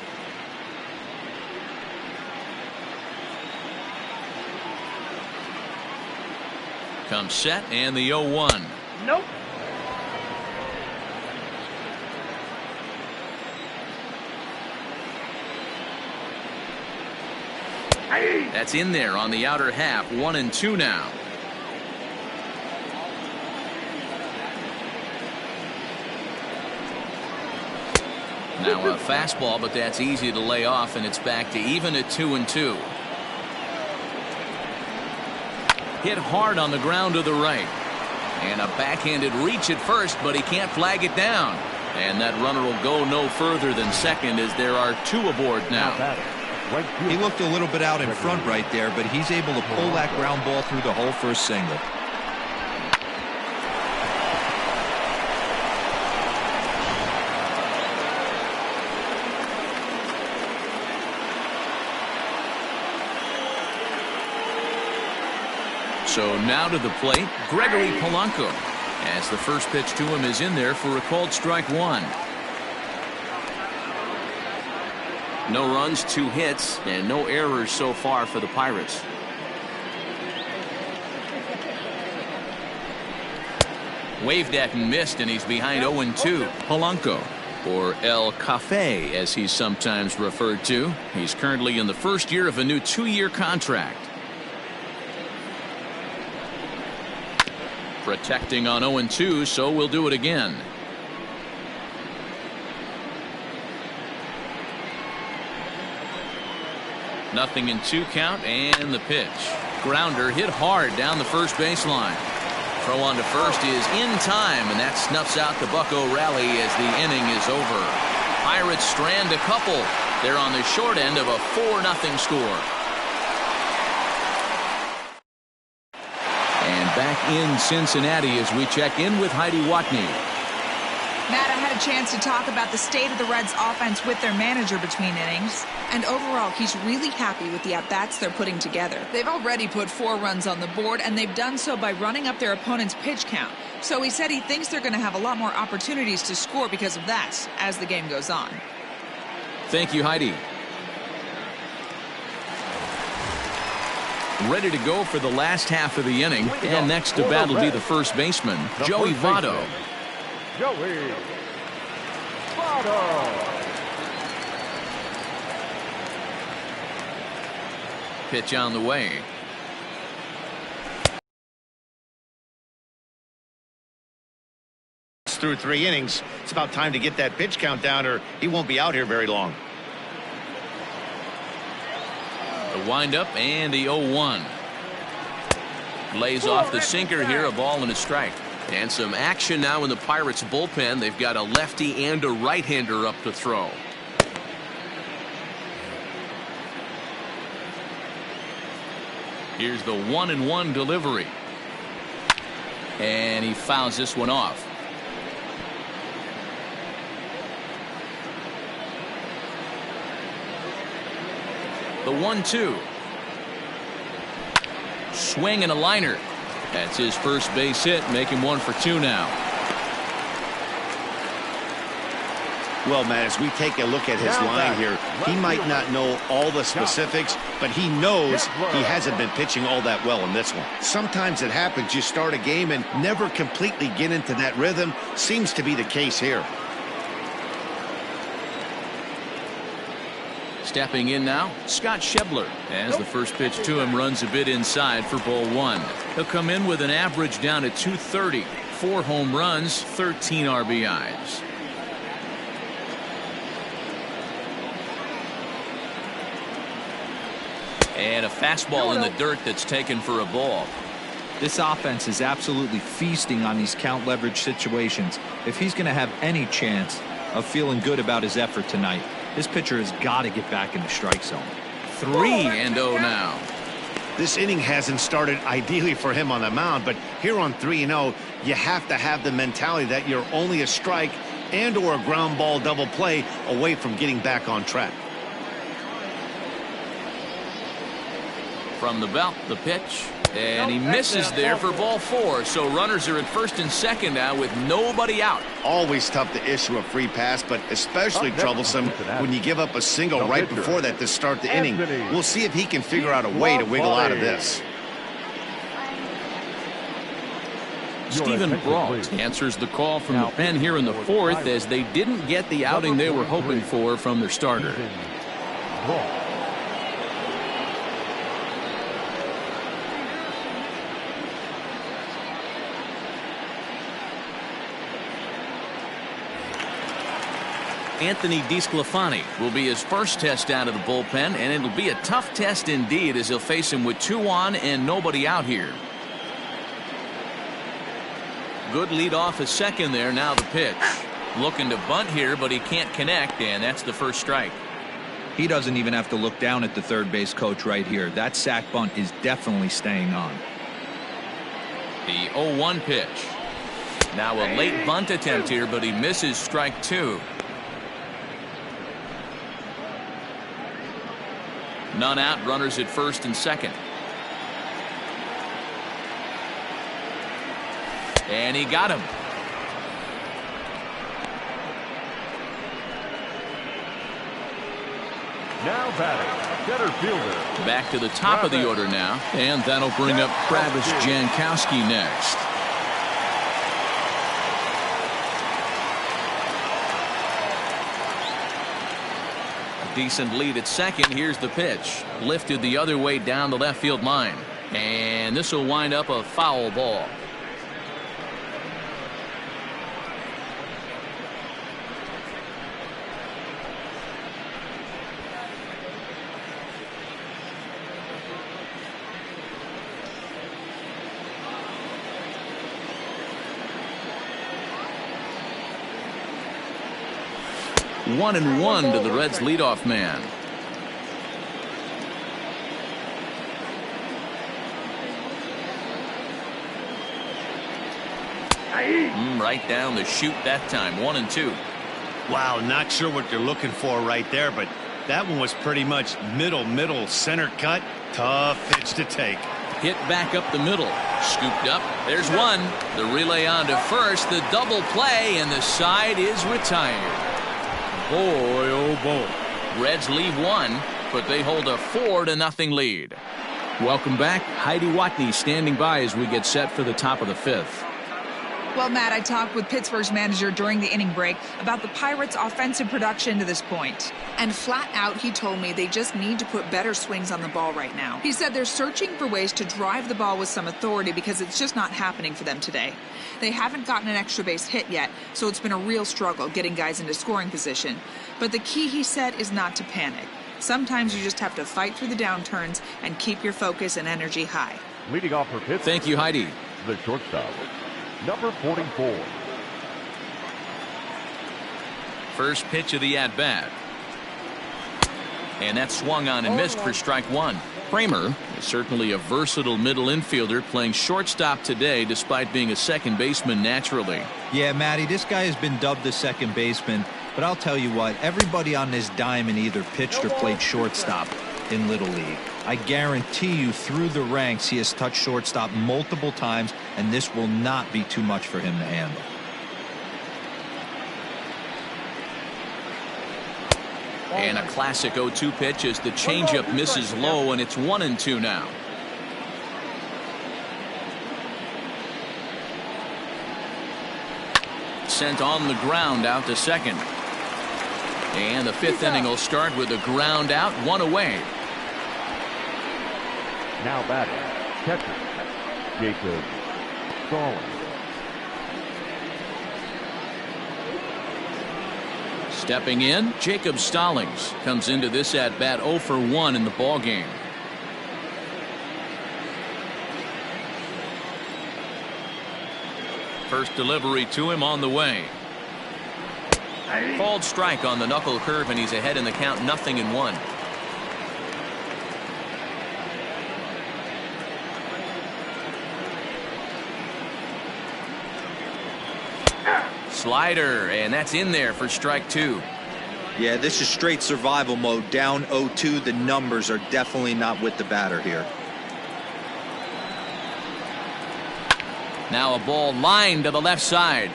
Comes set and the 0-1. Nope. That's in there on the outer half. 1-2 now. Now a fastball, but that's easy to lay off, and it's back to even at 2-2. Hit hard on the ground to the right. And a backhanded reach at first, but he can't flag it down. And that runner will go no further than second, as there are 2 aboard now. He looked a little bit out in front right there, but he's able to pull that ground ball through the hole for a single. So now to the plate, Gregory Polanco, as the first pitch to him is in there for a called strike 1. No runs, 2 hits, and no errors so far for the Pirates. Waved at and missed, and he's behind 0-2. Polanco, or El Cafe as he's sometimes referred to. He's currently in the first year of a new 2-year contract. Protecting on 0-2, so we'll do it again. Nothing in 2 count, and the pitch. Grounder hit hard down the first baseline. Throw on to first is in time, and that snuffs out the Bucco rally as the inning is over. Pirates strand a couple. They're on the short end of a 4-0 score. And back in Cincinnati as we check in with Heidi Watney. Matt, I had a chance to talk about the state of the Reds offense with their manager between innings. And overall, he's really happy with the at-bats they're putting together. They've already put 4 runs on the board, and they've done so by running up their opponent's pitch count. So he said he thinks they're going to have a lot more opportunities to score because of that as the game goes on. Thank you, Heidi. Ready to go for the last half of the inning. And next to bat will be the first baseman, Joey Votto. Joey Votto. Pitch on the way. through 3 innings. It's about time to get that pitch count down, or he won't be out here very long. The windup and the 0-1. Lays off the sinker here, a ball and a strike. And some action now in the Pirates bullpen. They've got a lefty and a right-hander up to throw. Here's the 1-1 delivery. And he fouls this one off. The 1-2. Swing and a liner. That's his first base hit, making 1 for 2 now. Well, Matt, as we take a look at his line here, he might not know all the specifics, but he knows he hasn't been pitching all that well in this one. Sometimes it happens. You start a game and never completely get into that rhythm. Seems to be the case here. Stepping in now, Scott Schebler, as the first pitch to him runs a bit inside for ball 1. He'll come in with an average down at 230, 4 home runs, 13 RBIs. And a fastball in the dirt that's taken for a ball. This offense is absolutely feasting on these count leverage situations. If he's going to have any chance of feeling good about his effort tonight, this pitcher has got to get back in the strike zone. 3-0 now. This inning hasn't started ideally for him on the mound, but here on 3-0, you have to have the mentality that you're only a strike and or a ground ball double play away from getting back on track. From the belt, the pitch, and he misses there for ball 4. So runners are at first and second now with nobody out. Always tough to issue a free pass, but especially troublesome when you give up a single right before that to start the inning. We'll see if he can figure out a way to wiggle out of this. Stephen Brault answers the call from the pen here in the 4th as they didn't get the outing they were hoping for from their starter. Anthony DeSclafani will be his first test out of the bullpen, and it'll be a tough test indeed as he'll face him with 2 on and nobody out here. Good lead off a second there. Now the pitch. Looking to bunt here, but he can't connect, and that's the first strike. He doesn't even have to look down at the third base coach right here. That sac bunt is definitely staying on. The 0-1 pitch. Now a late bunt attempt here, but he misses strike 2. None out, runners at first and second. And he got him. Now batting, center fielder. Back to the top of the order now, and that'll bring up Travis Jankowski next. Decent lead at second. Here's the pitch. Lifted the other way down the left field line. And this will wind up a foul ball. One and one to the Reds leadoff man. Right down the chute that time. 1-2. Wow, not sure what you're looking for right there, but that one was pretty much middle center cut. Tough pitch to take. Hit back up the middle. Scooped up. There's one. The relay on to first. The double play, and the side is retired. Boy, oh boy. Reds leave 1, but they hold a 4-0 lead. Welcome back. Heidi Watney standing by as we get set for the top of the 5th. Well, Matt, I talked with Pittsburgh's manager during the inning break about the Pirates' offensive production to this point. And flat out, he told me they just need to put better swings on the ball right now. He said they're searching for ways to drive the ball with some authority because it's just not happening for them today. They haven't gotten an extra base hit yet, so it's been a real struggle getting guys into scoring position. But the key, he said, is not to panic. Sometimes you just have to fight through the downturns and keep your focus and energy high. Leading off for Pittsburgh. Thank you, Heidi. The shortstop, number 44. First pitch of the at-bat. And that swung on and missed for strike one. Kramer is certainly a versatile middle infielder playing shortstop today despite being a second baseman naturally. Yeah, Matty, this guy has been dubbed the second baseman, but I'll tell you what, everybody on this diamond either pitched or played shortstop in Little League. I guarantee you through the ranks he has touched shortstop multiple times, and this will not be too much for him to handle. And a classic 0-2 pitch as the changeup misses low, and it's 1-2 now. Sent on the ground out to second. And the fifth inning will start with a ground out, one away. Now batting, catcher, Jacob Stallings. Stepping in, Jacob Stallings comes into this at-bat 0 for 1 in the ballgame. First delivery to him on the way. Called strike on the knuckle curve, and he's ahead in the count, 0-1. Slider, and that's in there for strike two. Yeah, this is straight survival mode. Down 0-2. The numbers are definitely not with the batter here. Now a ball lined to the left side,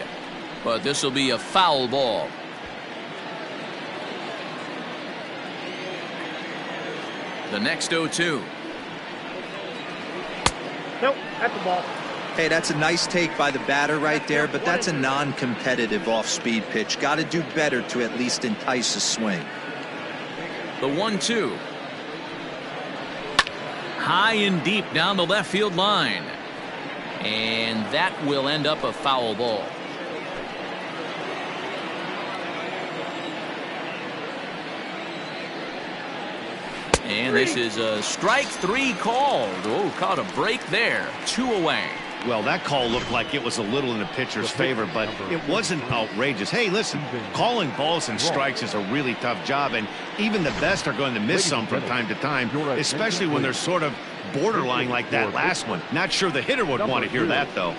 but this will be a foul ball. The next 0-2. Nope, that's the ball. Hey, that's a nice take by the batter right there, but that's a non-competitive off-speed pitch. Got to do better to at least entice a swing. The 1-2. High and deep down the left field line. And that will end up a foul ball. And this is a strike three called. Oh, caught a break there. 2 away. Well, that call looked like it was a little in the pitcher's favor, but it wasn't outrageous. Hey, listen, calling balls and strikes is a really tough job, and even the best are going to miss some from time to time, especially when they're sort of borderline like that last one. Not sure the hitter would want to hear that, though.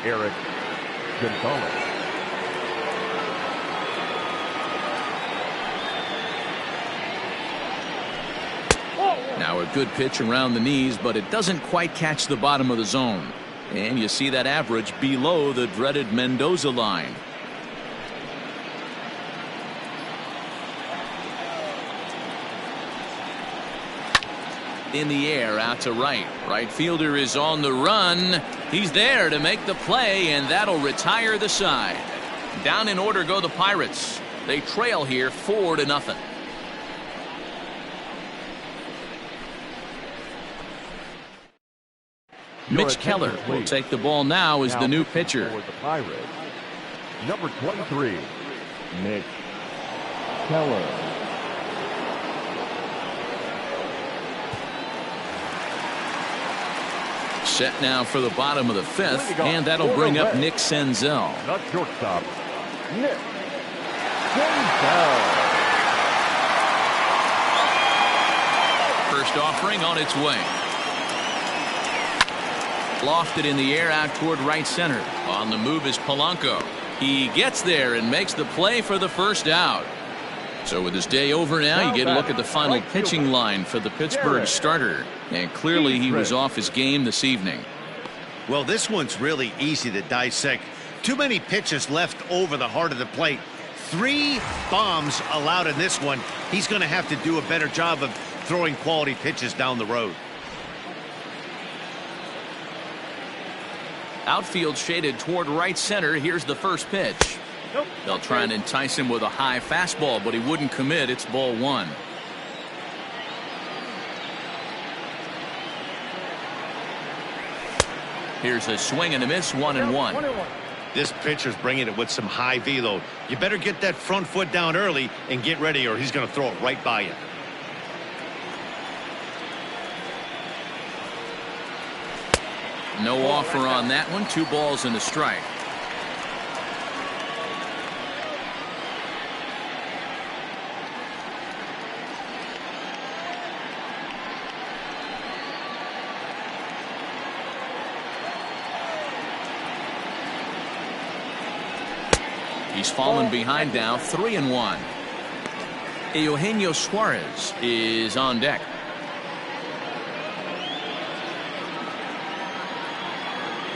Eric Gonzalez. Now a good pitch around the knees, but it doesn't quite catch the bottom of the zone. And you see that average below the dreaded Mendoza line. In the air out to right. Right fielder is on the run. He's there to make the play, and that'll retire the side. Down in order go the Pirates. They trail here 4-0. Mitch Keller will take the ball now as the new pitcher. For the Pirates, number 23, Mitch Keller. Set now for the bottom of the fifth, and that'll bring up Nick Senzel. The shortstop, Nick Senzel. First offering on its way. Lofted in the air out toward right center. On the move is Polanco. He gets there and makes the play for the first out. So with his day over now, you get a look at the final pitching line for the Pittsburgh starter. And clearly he was off his game this evening. Well, this one's really easy to dissect. Too many pitches left over the heart of the plate. 3 bombs allowed in this one. He's going to have to do a better job of throwing quality pitches down the road. Outfield shaded toward right center. Here's the first pitch. They'll try and entice him with a high fastball, but he wouldn't commit. It's ball one. Here's a swing and a miss, 1-1. This pitcher's bringing it with some high velo. You better get that front foot down early and get ready, or he's going to throw it right by you. No offer on that one. 2 balls and a strike. He's fallen behind now, 3-1. Eugenio Suarez is on deck.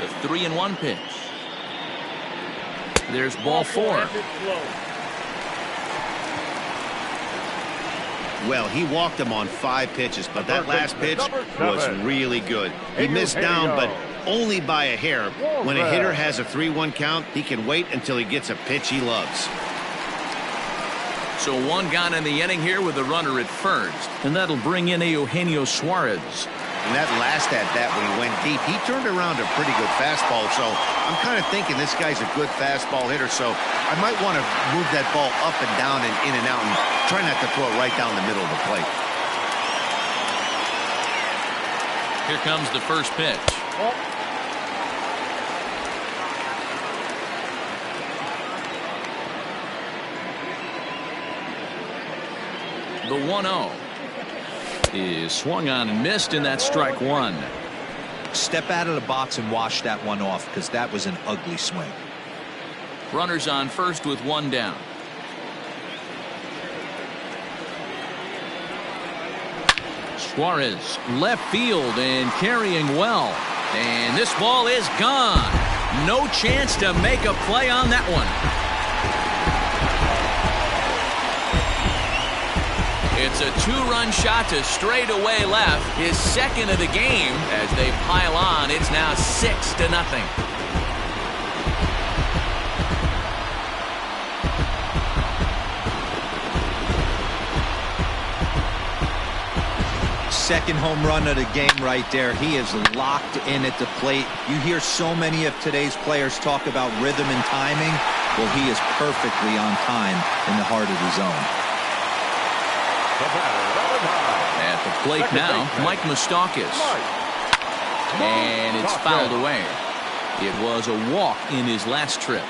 The 3-1 pitch. There's ball 4. Well, he walked him on 5 pitches, but that last pitch was really good. He missed down, but only by a hair. When a hitter has a 3-1 count, he can wait until he gets a pitch he loves. So 1 gone in the inning here with a runner at first, and that'll bring in Eugenio Suarez. And that last at-bat when he went deep, he turned around a pretty good fastball. So I'm kind of thinking this guy's a good fastball hitter. So I might want to move that ball up and down and in and out and try not to throw it right down the middle of the plate. Here comes the first pitch. The 1-0 is swung on and missed, and that's strike 1. Step out of the box and wash that one off, because that was an ugly swing. Runners on first with 1 down. Suarez left field and carrying well, and this ball is gone. No chance to make a play on that one. It's a 2-run shot to straightaway left, his second of the game. As they pile on, it's now 6-0. Second home run of the game right there. He is locked in at the plate. You hear so many of today's players talk about rhythm and timing. Well, he is perfectly on time in the heart of the zone. At the plate now, Mike Moustakas. And it's fouled away. It was a walk in his last trip.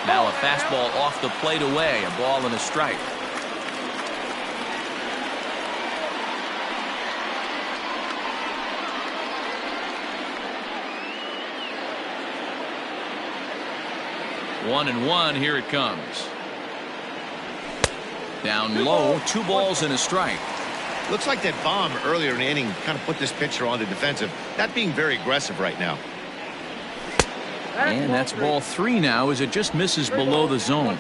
Now a fastball off the plate away. A ball and a strike. One and one. Here it comes. Down low. 2 balls and a strike. Looks like that bomb earlier in the inning kind of put this pitcher on the defensive. Not being very aggressive right now. And that's ball 3 now as it just misses below the zone.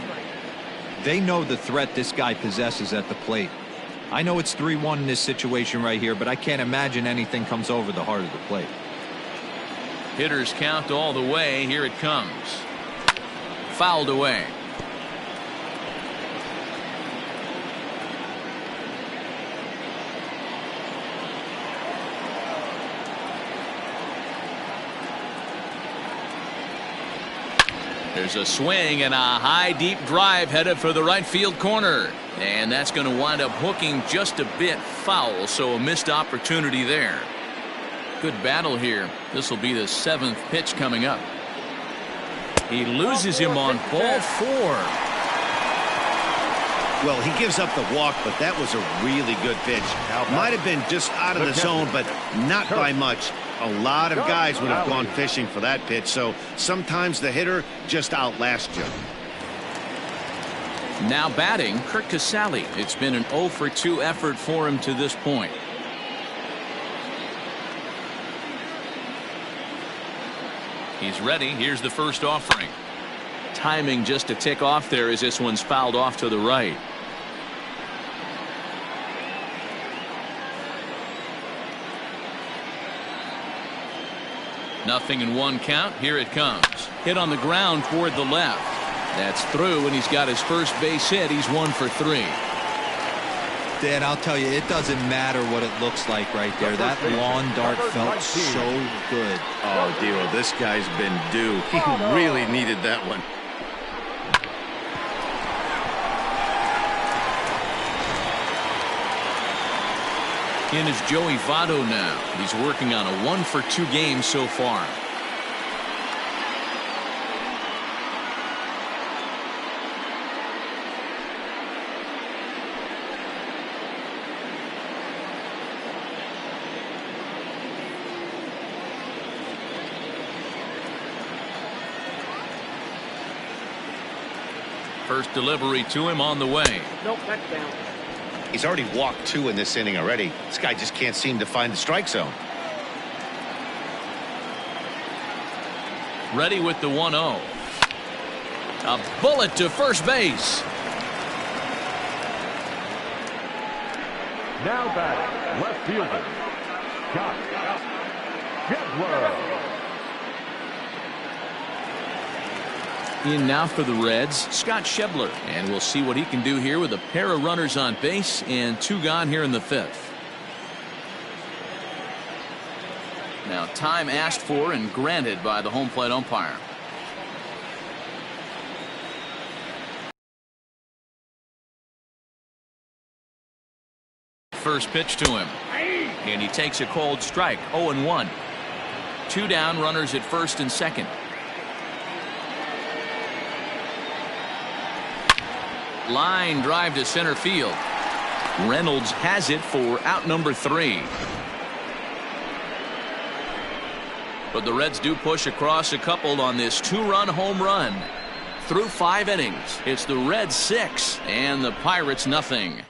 They know the threat this guy possesses at the plate. I know it's 3-1 in this situation right here, but I can't imagine anything comes over the heart of the plate. Hitters count all the way. Here it comes. Fouled away. There's a swing and a high deep drive headed for the right field corner, and that's going to wind up hooking just a bit foul, so a missed opportunity there. Good battle here. This will be the 7th pitch coming up. He loses him on ball 4. Well, he gives up the walk, but that was a really good pitch. Might have been just out of the zone, but not by much. A lot of guys would have gone fishing for that pitch, so sometimes the hitter just outlasts you. Now batting, Curt Casali. It's been an 0 for 2 effort for him to this point. He's ready. Here's the first offering. timing just to tick off there as this one's fouled off to the right. Nothing in one count. Here it comes. Hit on the ground toward the left. That's through, and he's got his first base hit. He's 1 for 3. Dan, I'll tell you, it doesn't matter what it looks like right there. That lawn dart felt so good. Oh, Dio, this guy's been due. He really needed that one. In is Joey Votto now. He's working on a 1 for 2 game so far. First delivery to him on the way. Nope, that's down. He's already walked 2 in this inning already. This guy just can't seem to find the strike zone. Ready with the 1-0. A bullet to first base. Now batting, left fielder, Scott Schebler. In now for the Reds, Scott Schebler. And we'll see what he can do here with a pair of runners on base and 2 gone here in the 5th. Now time asked for and granted by the home plate umpire. First pitch to him. And he takes a cold strike. 0-1. 2 down, runners at first and second. Line drive to center field. Reynolds has it for out number 3. But the Reds do push across a couple on this 2-run home run. Through 5 innings, it's the Reds 6 and the Pirates nothing.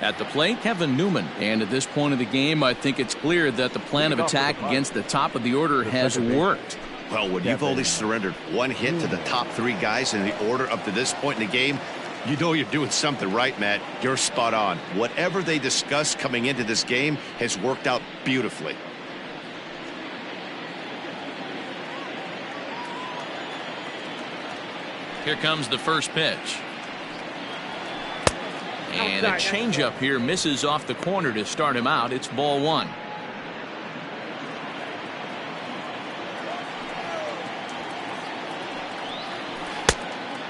At the plate, Kevin Newman. And at this point of the game, I think it's clear that the plan of attack against the top of the order has worked. Well, when you've only surrendered 1 hit to the top 3 guys in the order up to this point in the game, you know you're doing something right, Matt. You're spot on. Whatever they discussed coming into this game has worked out beautifully. Here comes the first pitch. And a changeup here misses off the corner to start him out. It's ball 1.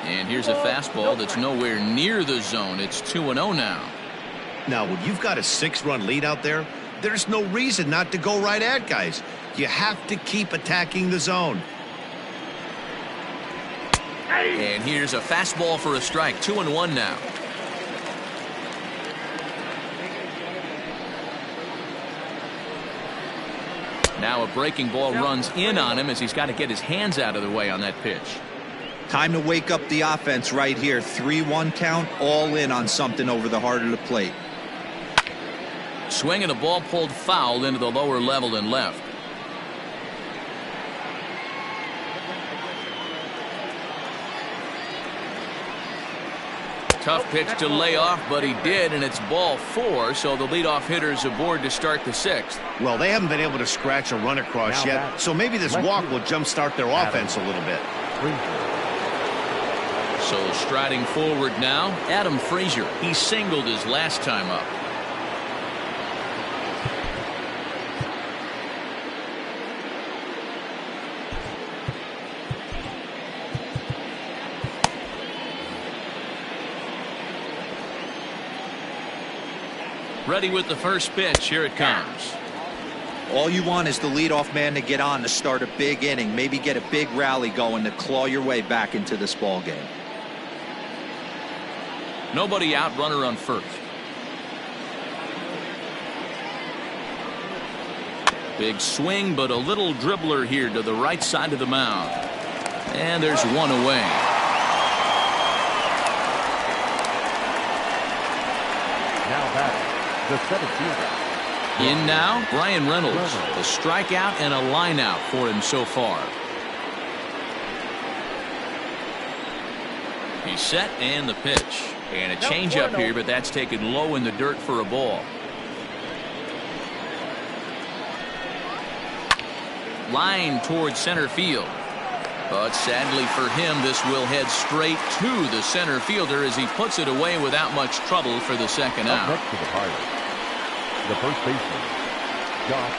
And here's a fastball that's nowhere near the zone. It's 2-0 now. Now, when you've got a 6-run lead out there, there's no reason not to go right at guys. You have to keep attacking the zone. And here's a fastball for a strike. 2-1 now. Now a breaking ball runs in on him as he's got to get his hands out of the way on that pitch. Time to wake up the offense right here. 3-1 count, all in on something over the heart of the plate. Swing and a ball pulled foul into the lower level and left. Tough pitch to lay off, but he did, and it's ball 4, so the leadoff hitter's aboard to start the 6th. Well, they haven't been able to scratch a run across yet, so maybe this walk will jumpstart their offense a little bit. So striding forward now, Adam Frazier. He singled his last time up. Ready with the first pitch. Here it comes. All you want is the leadoff man to get on to start a big inning, maybe get a big rally going to claw your way back into this ball game. Nobody out, runner on first. Big swing, but a little dribbler here to the right side of the mound. And there's one away. Now back. The 7th fielder. In now, Brian Reynolds. A strikeout and a line out for him so far. He's set and the pitch. And a changeup here, but that's taken low in the dirt for a ball. Line towards center field. But sadly for him, this will head straight to the center fielder as he puts it away without much trouble for the second out. Next to the Pirates, the first baseman, Josh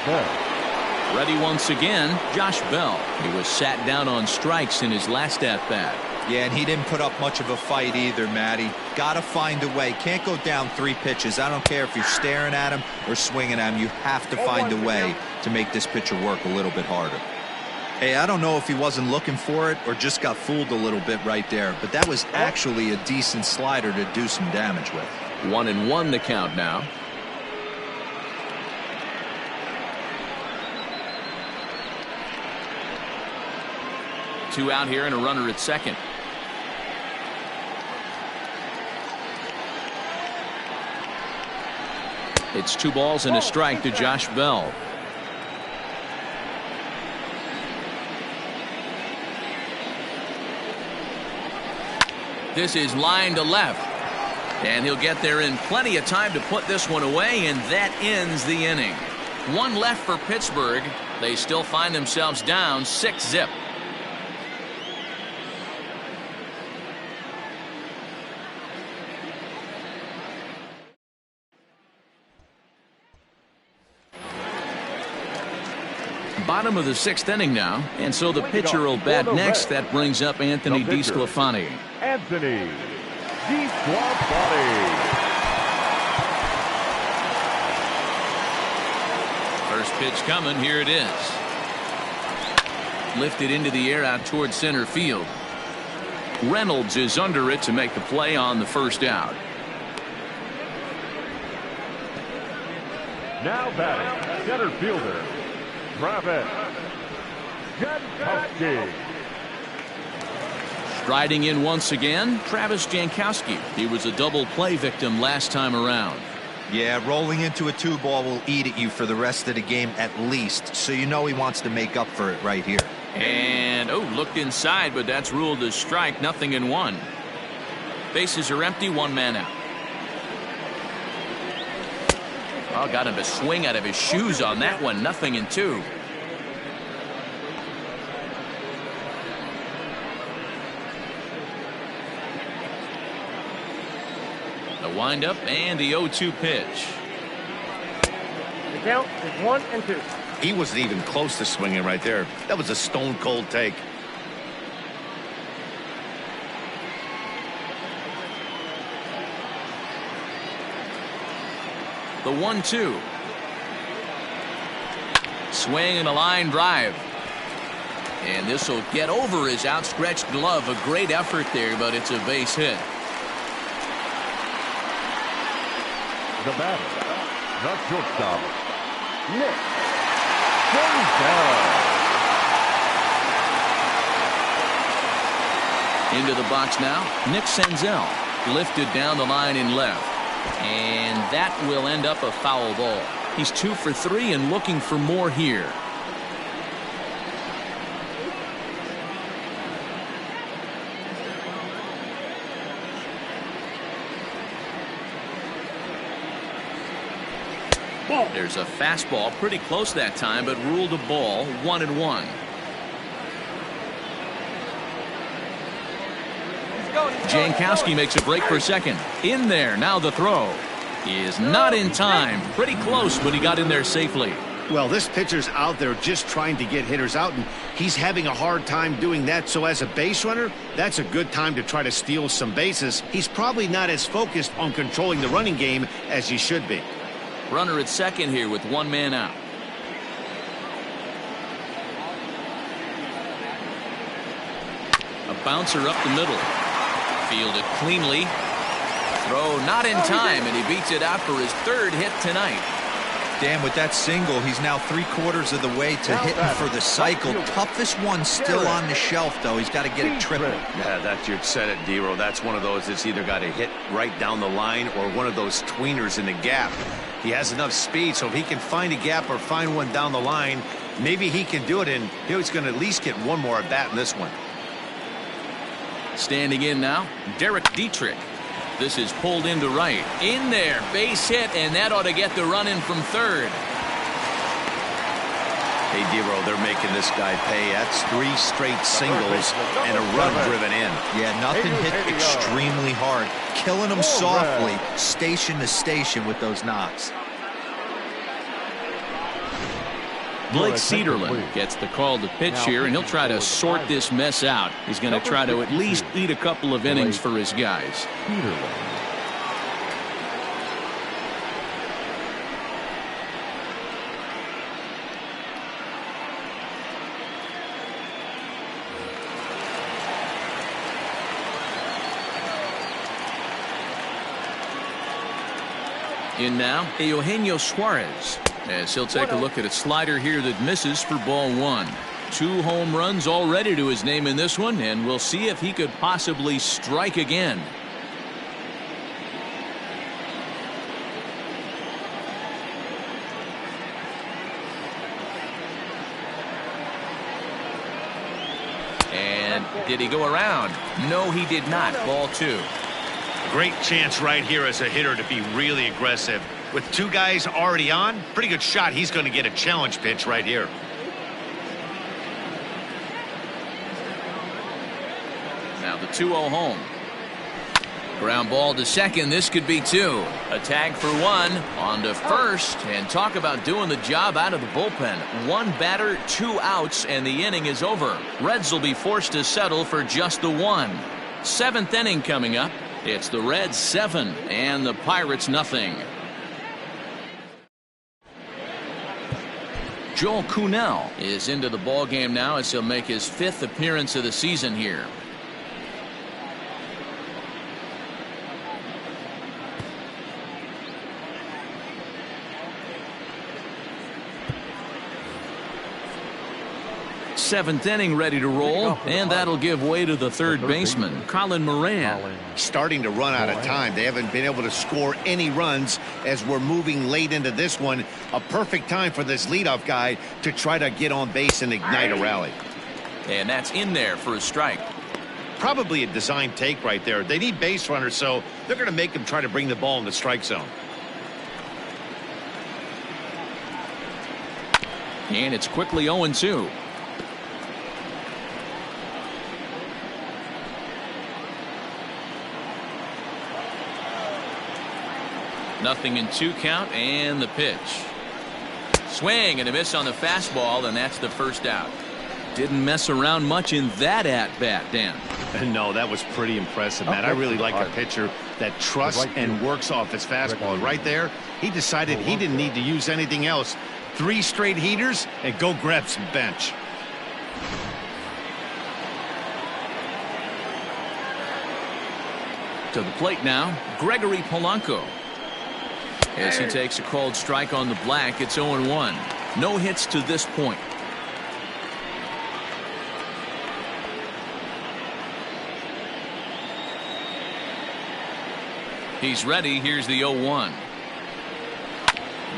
Bell. Ready once again, Josh Bell. He was sat down on strikes in his last at-bat. Yeah, and he didn't put up much of a fight either, Matty. Gotta find a way. Can't go down 3 pitches. I don't care if you're staring at him or swinging at him. You have to find a way to make this pitcher work a little bit harder. Hey, I don't know if he wasn't looking for it or just got fooled a little bit right there, but that was actually a decent slider to do some damage with. 1-1 the count now. Two out here and a runner at second. It's 2 balls and a strike to Josh Bell. This is line to left. And he'll get there in plenty of time to put this one away, and that ends the inning. 1 left for Pittsburgh. They still find themselves down 6-0. Bottom of the 6th inning now, and so the pitcher will bat next. That brings up Anthony DeSclafani. Anthony DeSclafani. First pitch coming. Here it is. Lifted into the air out towards center field. Reynolds is under it to make the play on the first out. Now batting, center fielder, Travis Jankowski. Striding in once again, Travis Jankowski. He was a double play victim last time around. Yeah, rolling into a 2-ball will eat at you for the rest of the game at least, so you know he wants to make up for it right here. And, looked inside, but that's ruled as strike. 0-1. Bases are empty, 1 man out. Oh, got him to swing out of his shoes on that one. 0-2. The windup and the 0-2 pitch. The count is 1-2. He wasn't even close to swinging right there. That was a stone cold take. The 1-2. Swing and a line drive. And this will get over his outstretched glove. A great effort there, but it's a base hit. The batter, the shortstop, Nick Senzel. Into the box now, Nick Senzel. Lifted down the line in left. And that will end up a foul ball. He's 2 for 3 and looking for more here. There's a fastball pretty close that time, but ruled a ball. 1-1. Jankowski makes a break for second. In there, now the throw. He is not in time. Pretty close, but he got in there safely. Well, this pitcher's out there just trying to get hitters out, and he's having a hard time doing that. So as a base runner, that's a good time to try to steal some bases. He's probably not as focused on controlling the running game as he should be. Runner at second here with 1 man out. A bouncer up the middle. Fielded cleanly. Throw not in time, and he beats it out for his 3rd hit tonight. Dan, with that single, he's now 3/4 of the way to hitting for the cycle. Toughest one still on the shelf, though. He's got to get it triple. Yeah, that's you said it, Dero. That's one of those that's either got to hit right down the line or one of those tweeners in the gap. He has enough speed, so if he can find a gap or find one down the line, maybe he can do it, and he's going to at least get one more at bat in this one. Standing in now, Derek Dietrich. This is pulled into right. In there, base hit, and that ought to get the run in from third. Hey, Dero, they're making this guy pay. That's 3 straight singles and a run driven in. Yeah, nothing hit extremely hard. Killing them softly, station to station with those knocks. Blake Cederlin gets the call to pitch here, and he'll try to sort this mess out. He's going to try to at least eat a couple of innings for his guys. In now, Eugenio Suarez, as he'll take a look at a slider here that misses for ball 1. 2 home runs already to his name in this one, and we'll see if he could possibly strike again. And did he go around? No, he did not. Ball 2. Great chance right here as a hitter to be really aggressive. With 2 guys already on, pretty good shot. He's going to get a challenge pitch right here. Now the 2-0 home. Ground ball to second. This could be 2. A tag for 1. On to first. And talk about doing the job out of the bullpen. 1 batter, 2 outs, and the inning is over. Reds will be forced to settle for just the 1. 7th inning coming up. It's the Reds 7 and the Pirates nothing. Joel Kuhnel is into the ball game now as he'll make his 5th appearance of the season here. Seventh inning ready to roll, and that'll give way to the third baseman, Colin Moran. Starting to run out of time. They haven't been able to score any runs as we're moving late into this one. A perfect time for this leadoff guy to try to get on base and ignite a rally. And that's in there for a strike. Probably a design take right there. They need base runners, so they're going to make him try to bring the ball in the strike zone. And it's quickly 0-2. Nothing in 2 count, and the pitch. Swing and a miss on the fastball, and that's the first out. Didn't mess around much in that at-bat, Dan. No, that was pretty impressive, Matt. I really like a pitcher that trusts and works off his fastball. Right there, he decided he didn't need to use anything else. 3 straight heaters, and go grab some bench. To the plate now, Gregory Polanco. As he takes a called strike on the black, it's 0-1. No hits to this point. He's ready. Here's the 0-1.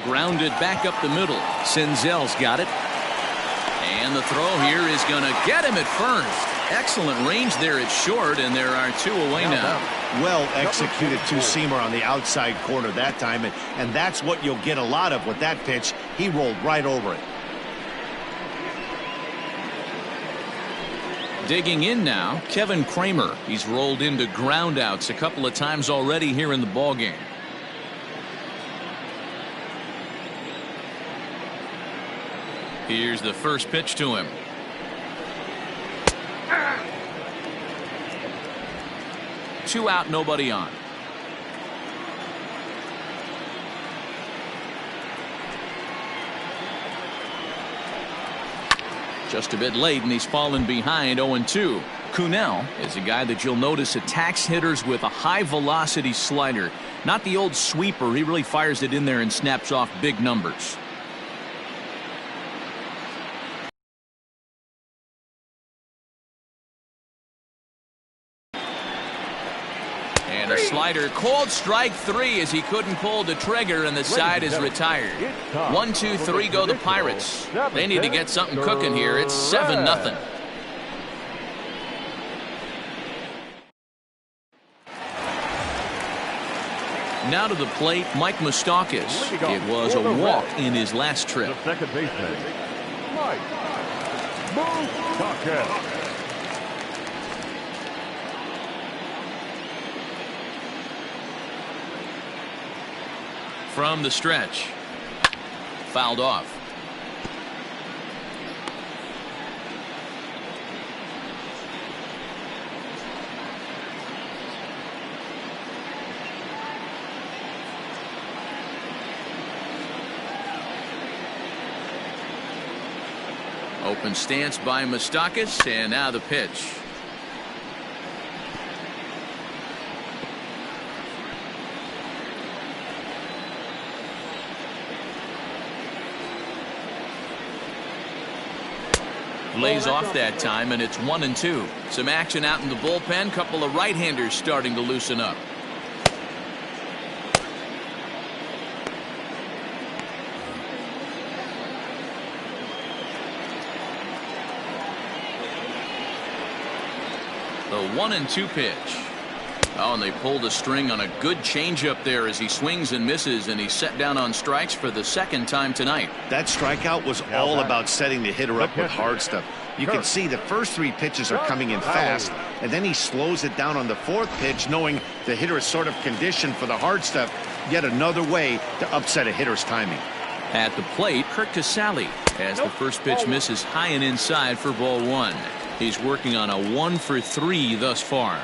Grounded back up the middle. Senzel's got it. And the throw here is going to get him at first. Excellent range there at short, and there are 2 away now. Well executed 2-seamer on the outside corner that time, and that's what you'll get a lot of with that pitch. He rolled right over it. Digging in now, Kevin Kramer. He's rolled into groundouts a couple of times already here in the ballgame. Here's the first pitch to him. Two out, nobody on. Just a bit late, and he's fallen behind 0-2. Kuhnel is a guy that you'll notice attacks hitters with a high-velocity slider. Not the old sweeper. He really fires it in there and snaps off big numbers. And a slider, called strike 3 as he couldn't pull the trigger, and the side is retired. 1-2-3 go the Pirates. They need to get something cooking here. It's 7-0. Now to the plate, Mike Moustakas. It was a walk in his last trip. The second baseman, Mike Moustakas. From the stretch. Fouled off. Open stance by Moustakas, and now the pitch. Lays off that time, and it's 1-2. Some action out in the bullpen. Couple of right-handers starting to loosen up. The 1-2 pitch. Oh, and they pulled a string on a good changeup there as he swings and misses, and he's set down on strikes for the second time tonight. That strikeout was all about setting the hitter up with hard stuff. You can see the first 3 pitches are coming in fast, and then he slows it down on the 4th pitch, knowing the hitter is sort of conditioned for the hard stuff. Yet another way to upset a hitter's timing. At the plate, Kirk Casale, as the first pitch misses high and inside for ball 1. He's working on a 1-for-3 thus far.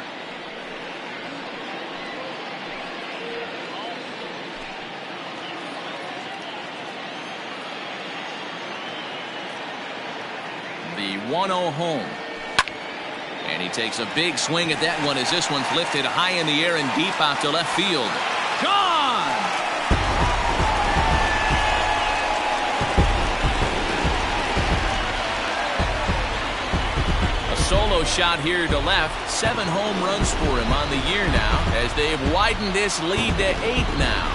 The 1-0 home. And he takes a big swing at that one as this one's lifted high in the air and deep out to left field. Gone! A solo shot here to left. 7 home runs for him on the year now as they've widened this lead to 8 now.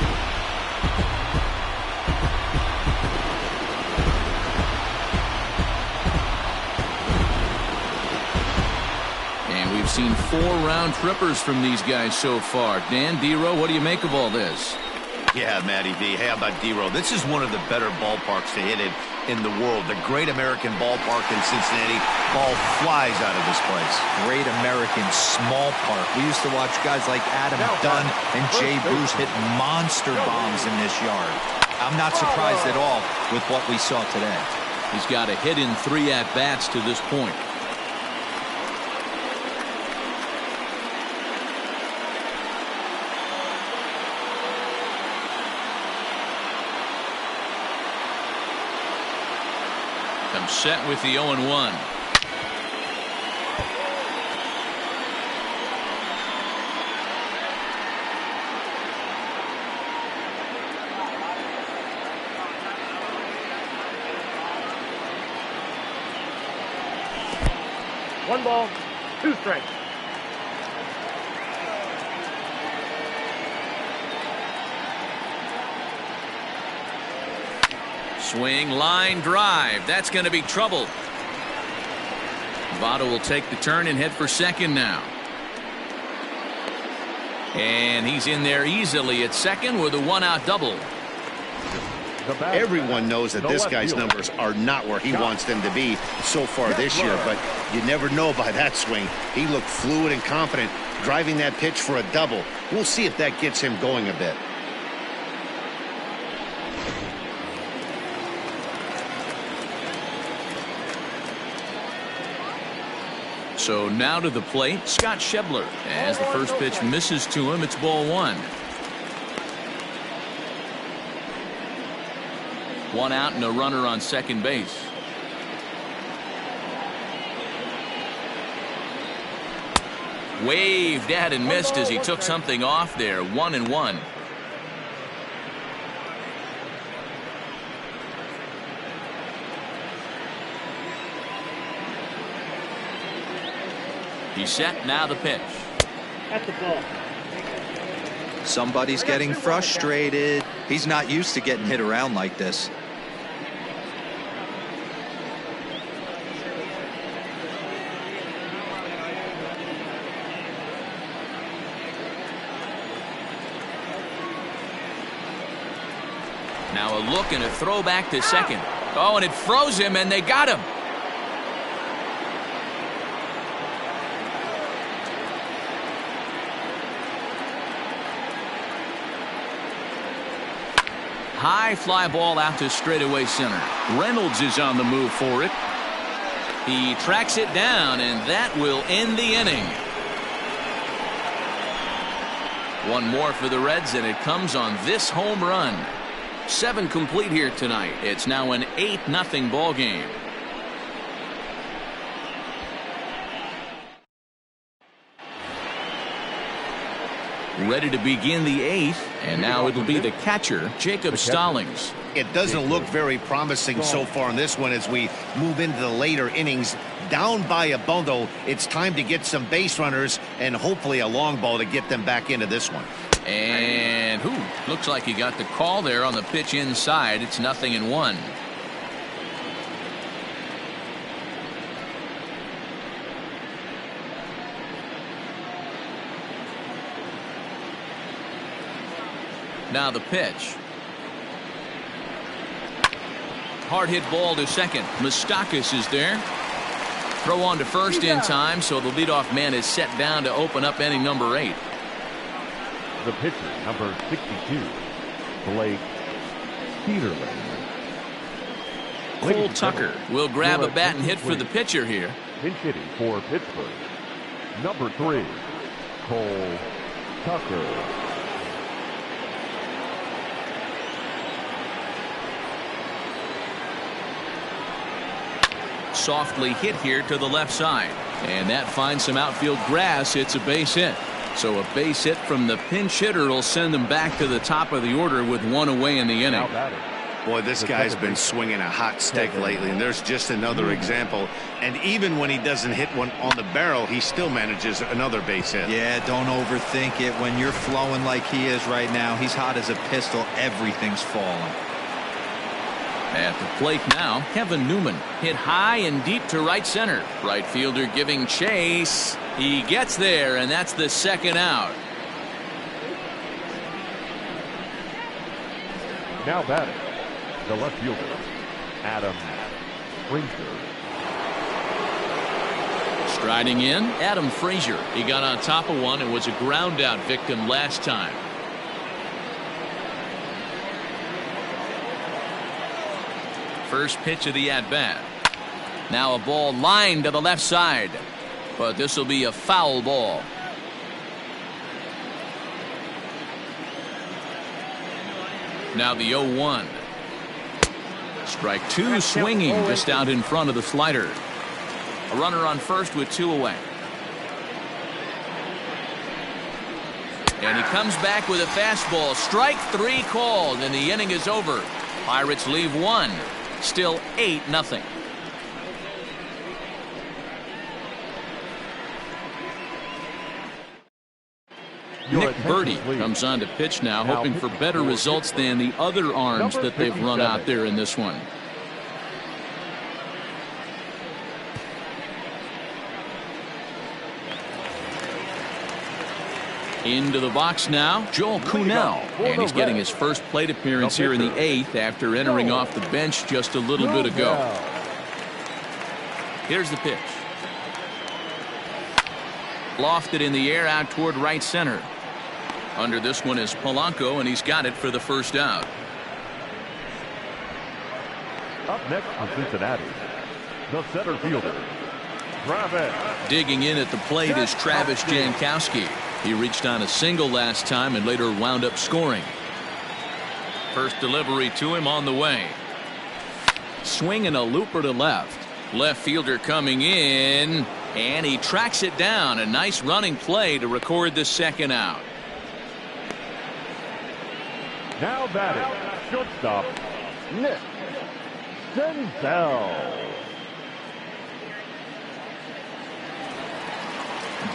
We've seen 4 round trippers from these guys so far. Dan, D-Row, what do you make of all this? Yeah, Matty V. Hey, how about D-Row? This is one of the better ballparks to hit it in the world. The Great American Ballpark in Cincinnati. Ball flies out of this place. Great American small park. We used to watch guys like Adam Dunn and Jay Bruce hit monster bombs in this yard. I'm not surprised at all with what we saw today. He's got a hit in 3 at-bats to this point. Comes set with the 0-1. One ball, 2 strikes. Swing, line drive. That's going to be trouble. Votto will take the turn and head for second now. And he's in there easily at second with a 1-out double. Everyone knows that this guy's numbers are not where he wants them to be so far this year, but you never know by that swing. He looked fluid and confident driving that pitch for a double. We'll see if that gets him going a bit. So now to the plate, Scott Schebler. As the first pitch misses to him, it's ball 1. 1 out and a runner on second base. Waved at and missed as he took something off there. 1-1. He's set, now the pitch. At the ball. Somebody's getting frustrated. He's not used to getting hit around like this. Now a look and a throw back to second. Oh, and it froze him, and they got him. High fly ball out to straightaway center. Reynolds is on the move for it. He tracks it down, and that will end the inning. One more for the Reds, and it comes on this home run. 7 complete here tonight. It's now an 8-0 ball game. Ready to begin the 8th, and now it'll be the catcher, Jacob Stallings. It doesn't look very promising so far in this one as we move into the later innings. Down by a bundle, it's time to get some base runners and hopefully a long ball to get them back into this one. And looks like he got the call there on the pitch inside. It's 0-1. Now the pitch. Hard hit ball to second. Moustakas is there. Throw on to first in time, so the leadoff man is set down to open up inning number 8. The pitcher, number 62, Blake Peterman. Cole Tucker will grab a bat and hit for the pitcher here. Pinch hitting for Pittsburgh, number 3, Cole Tucker. Softly hit here to the left side, and that finds some outfield grass. It's a base hit. So a base hit from the pinch hitter will send them back to the top of the order with 1 away in the inning. Boy, this guy's been swinging a hot stick lately, and there's just another example. And even when he doesn't hit one on the barrel, he still manages another base hit. Yeah, don't overthink it. When you're flowing like he is right now, he's hot as a pistol. Everything's falling. At the plate now, Kevin Newman hit high and deep to right center. Right fielder giving chase. He gets there, and that's the second out. Now batting, the left fielder, Adam Frazier. Striding in, Adam Frazier. He got on top of one and was a ground out victim last time. First pitch of the at-bat. Now a ball lined to the left side, but this will be a foul ball. Now the 0-1. Strike 2 swinging just out in front of the slider. A runner on first with 2 away. And he comes back with a fastball. Strike 3 called, and the inning is over. Pirates leave 1. Still 8-0. Nick Birdie comes on to pitch now, hoping for better results than the other arms that they've run out there in this one. Into the box now, Joel Kuhnel, and he's getting his first plate appearance here in the 8th after entering off the bench just a little bit ago. Here's the pitch. Lofted in the air out toward right center. Under this one is Polanco, and he's got it for the first out. Up next for Cincinnati, the center fielder, Travis. Digging in at the plate is Travis Jankowski. He reached on a single last time and later wound up scoring. First delivery to him on the way. Swinging a looper to left. Left fielder coming in, and he tracks it down. A nice running play to record the second out. Now batting, shortstop, Nick Senzel.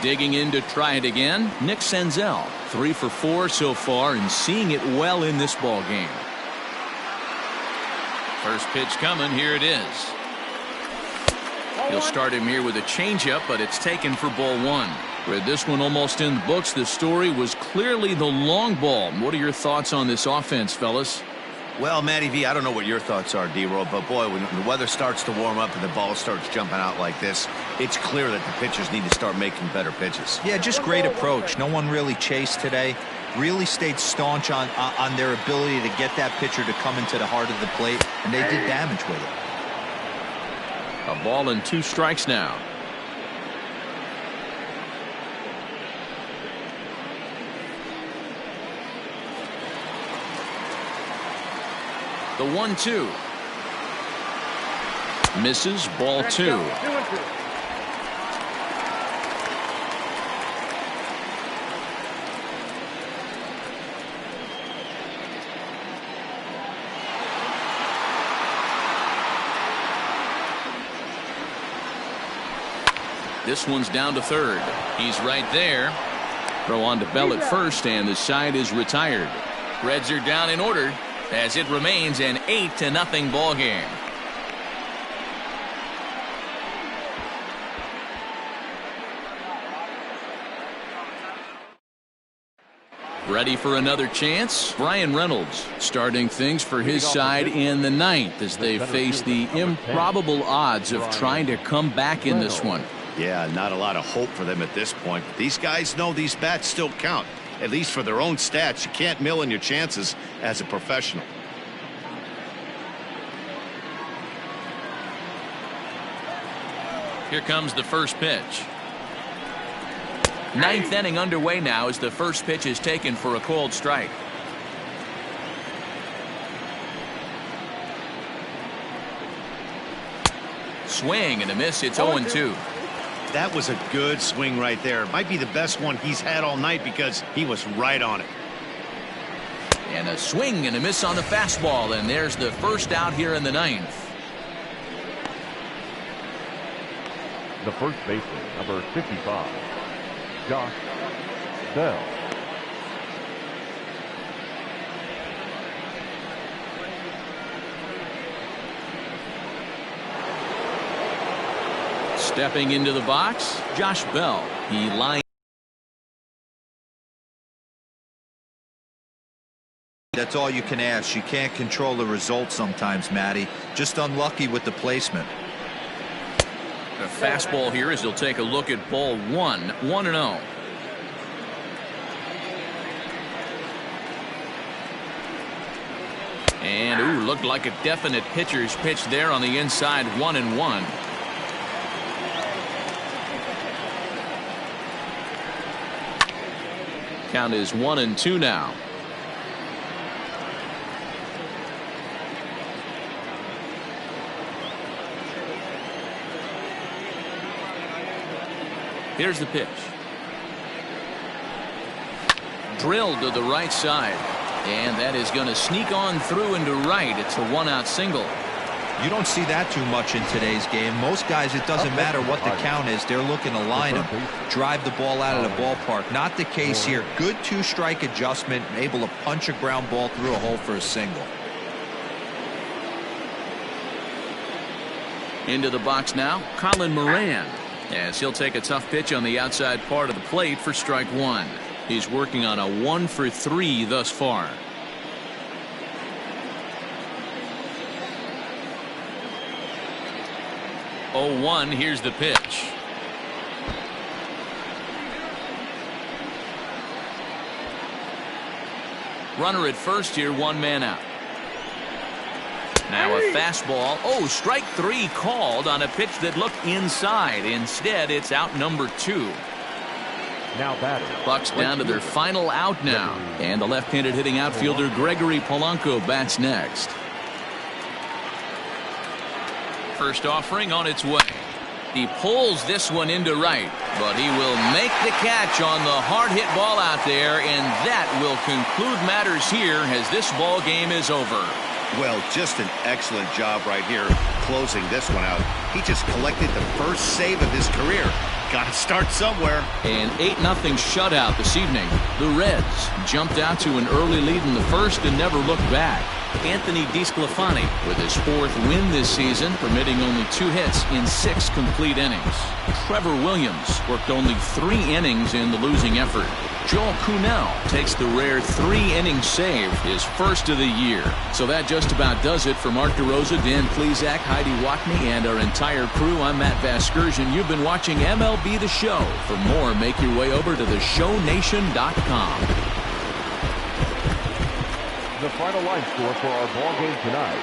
Digging in to try it again, Nick Senzel. 3 for 4 so far and seeing it well in this ball game. First pitch coming. Here it is. He'll start him here with a changeup, but it's taken for ball 1. With this one almost in the books, the story was clearly the long ball. What are your thoughts on this offense, fellas? Well, Matty V, I don't know what your thoughts are, D-Roll, but boy, when the weather starts to warm up and the ball starts jumping out like this, it's clear that the pitchers need to start making better pitches. Yeah, just great approach. No one really chased today. Really stayed staunch on their ability to get that pitcher to come into the heart of the plate, and they did damage with it. A ball and 2 strikes now. The 1-2. Misses, ball 2. 2-2. This one's down to third. He's right there. Throw on to Bell at first, and the side is retired. Reds are down in order as it remains an 8-0 ball game. Ready for another chance? Brian Reynolds starting things for his side in the 9th as they face the improbable odds of trying to come back in this one. Yeah, not a lot of hope for them at this point. These guys know these bats still count, at least for their own stats. You can't mill in your chances as a professional. Here comes the first pitch. 9th inning underway now as the first pitch is taken for a called strike. Swing and a miss. It's 0-2. That was a good swing right there. Might be the best one he's had all night because he was right on it. And a swing and a miss on the fastball, and there's the first out here in the 9th. The first baseman, number 55, Josh Bell. Stepping into the box, Josh Bell. He lines. That's all you can ask. You can't control the result sometimes, Matty. Just unlucky with the placement. A fastball here as he'll take a look at ball 1, 1-0. And ooh, looked like a definite pitcher's pitch there on the inside, 1-1. Count is 1-2 now. Here's the pitch. Drilled to the right side. And that is going to sneak on through into right. It's a 1-out single. You don't see that too much in today's game. Most guys, it doesn't matter what the count is. They're looking to line him, drive the ball out of the ballpark. Not the case here. Good 2-strike adjustment, able to punch a ground ball through a hole for a single. Into the box now, Colin Moran, as he'll take a tough pitch on the outside part of the plate for strike 1. He's working on a 1-for-3 thus far. Oh, 1, here's the pitch. Runner at first here, 1 man out. Now a fastball. Oh, strike 3 called on a pitch that looked inside. Instead, it's out number 2. Now batter. Bucks down to their final out now. And the left-handed hitting outfielder Gregory Polanco bats next. First offering on its way. He pulls this one into right, but he will make the catch on the hard hit ball out there, and that will conclude matters here as this ball game is over. Well, just an excellent job right here closing this one out. He just collected the first save of his career. Got to start somewhere. An 8-0 shutout this evening. The Reds jumped out to an early lead in the first and never looked back. Anthony DeSclafani with his 4th win this season, permitting only 2 hits in 6 complete innings. Trevor Williams worked only 3 innings in the losing effort. Joel Kuhnel takes the rare 3-inning save, his first of the year. So that just about does it for Mark DeRosa, Dan Plesac, Heidi Watney, and our entire crew. I'm Matt Vasgersian. You've been watching MLB The Show. For more, make your way over to theshownation.com. The final line score for our ball game tonight: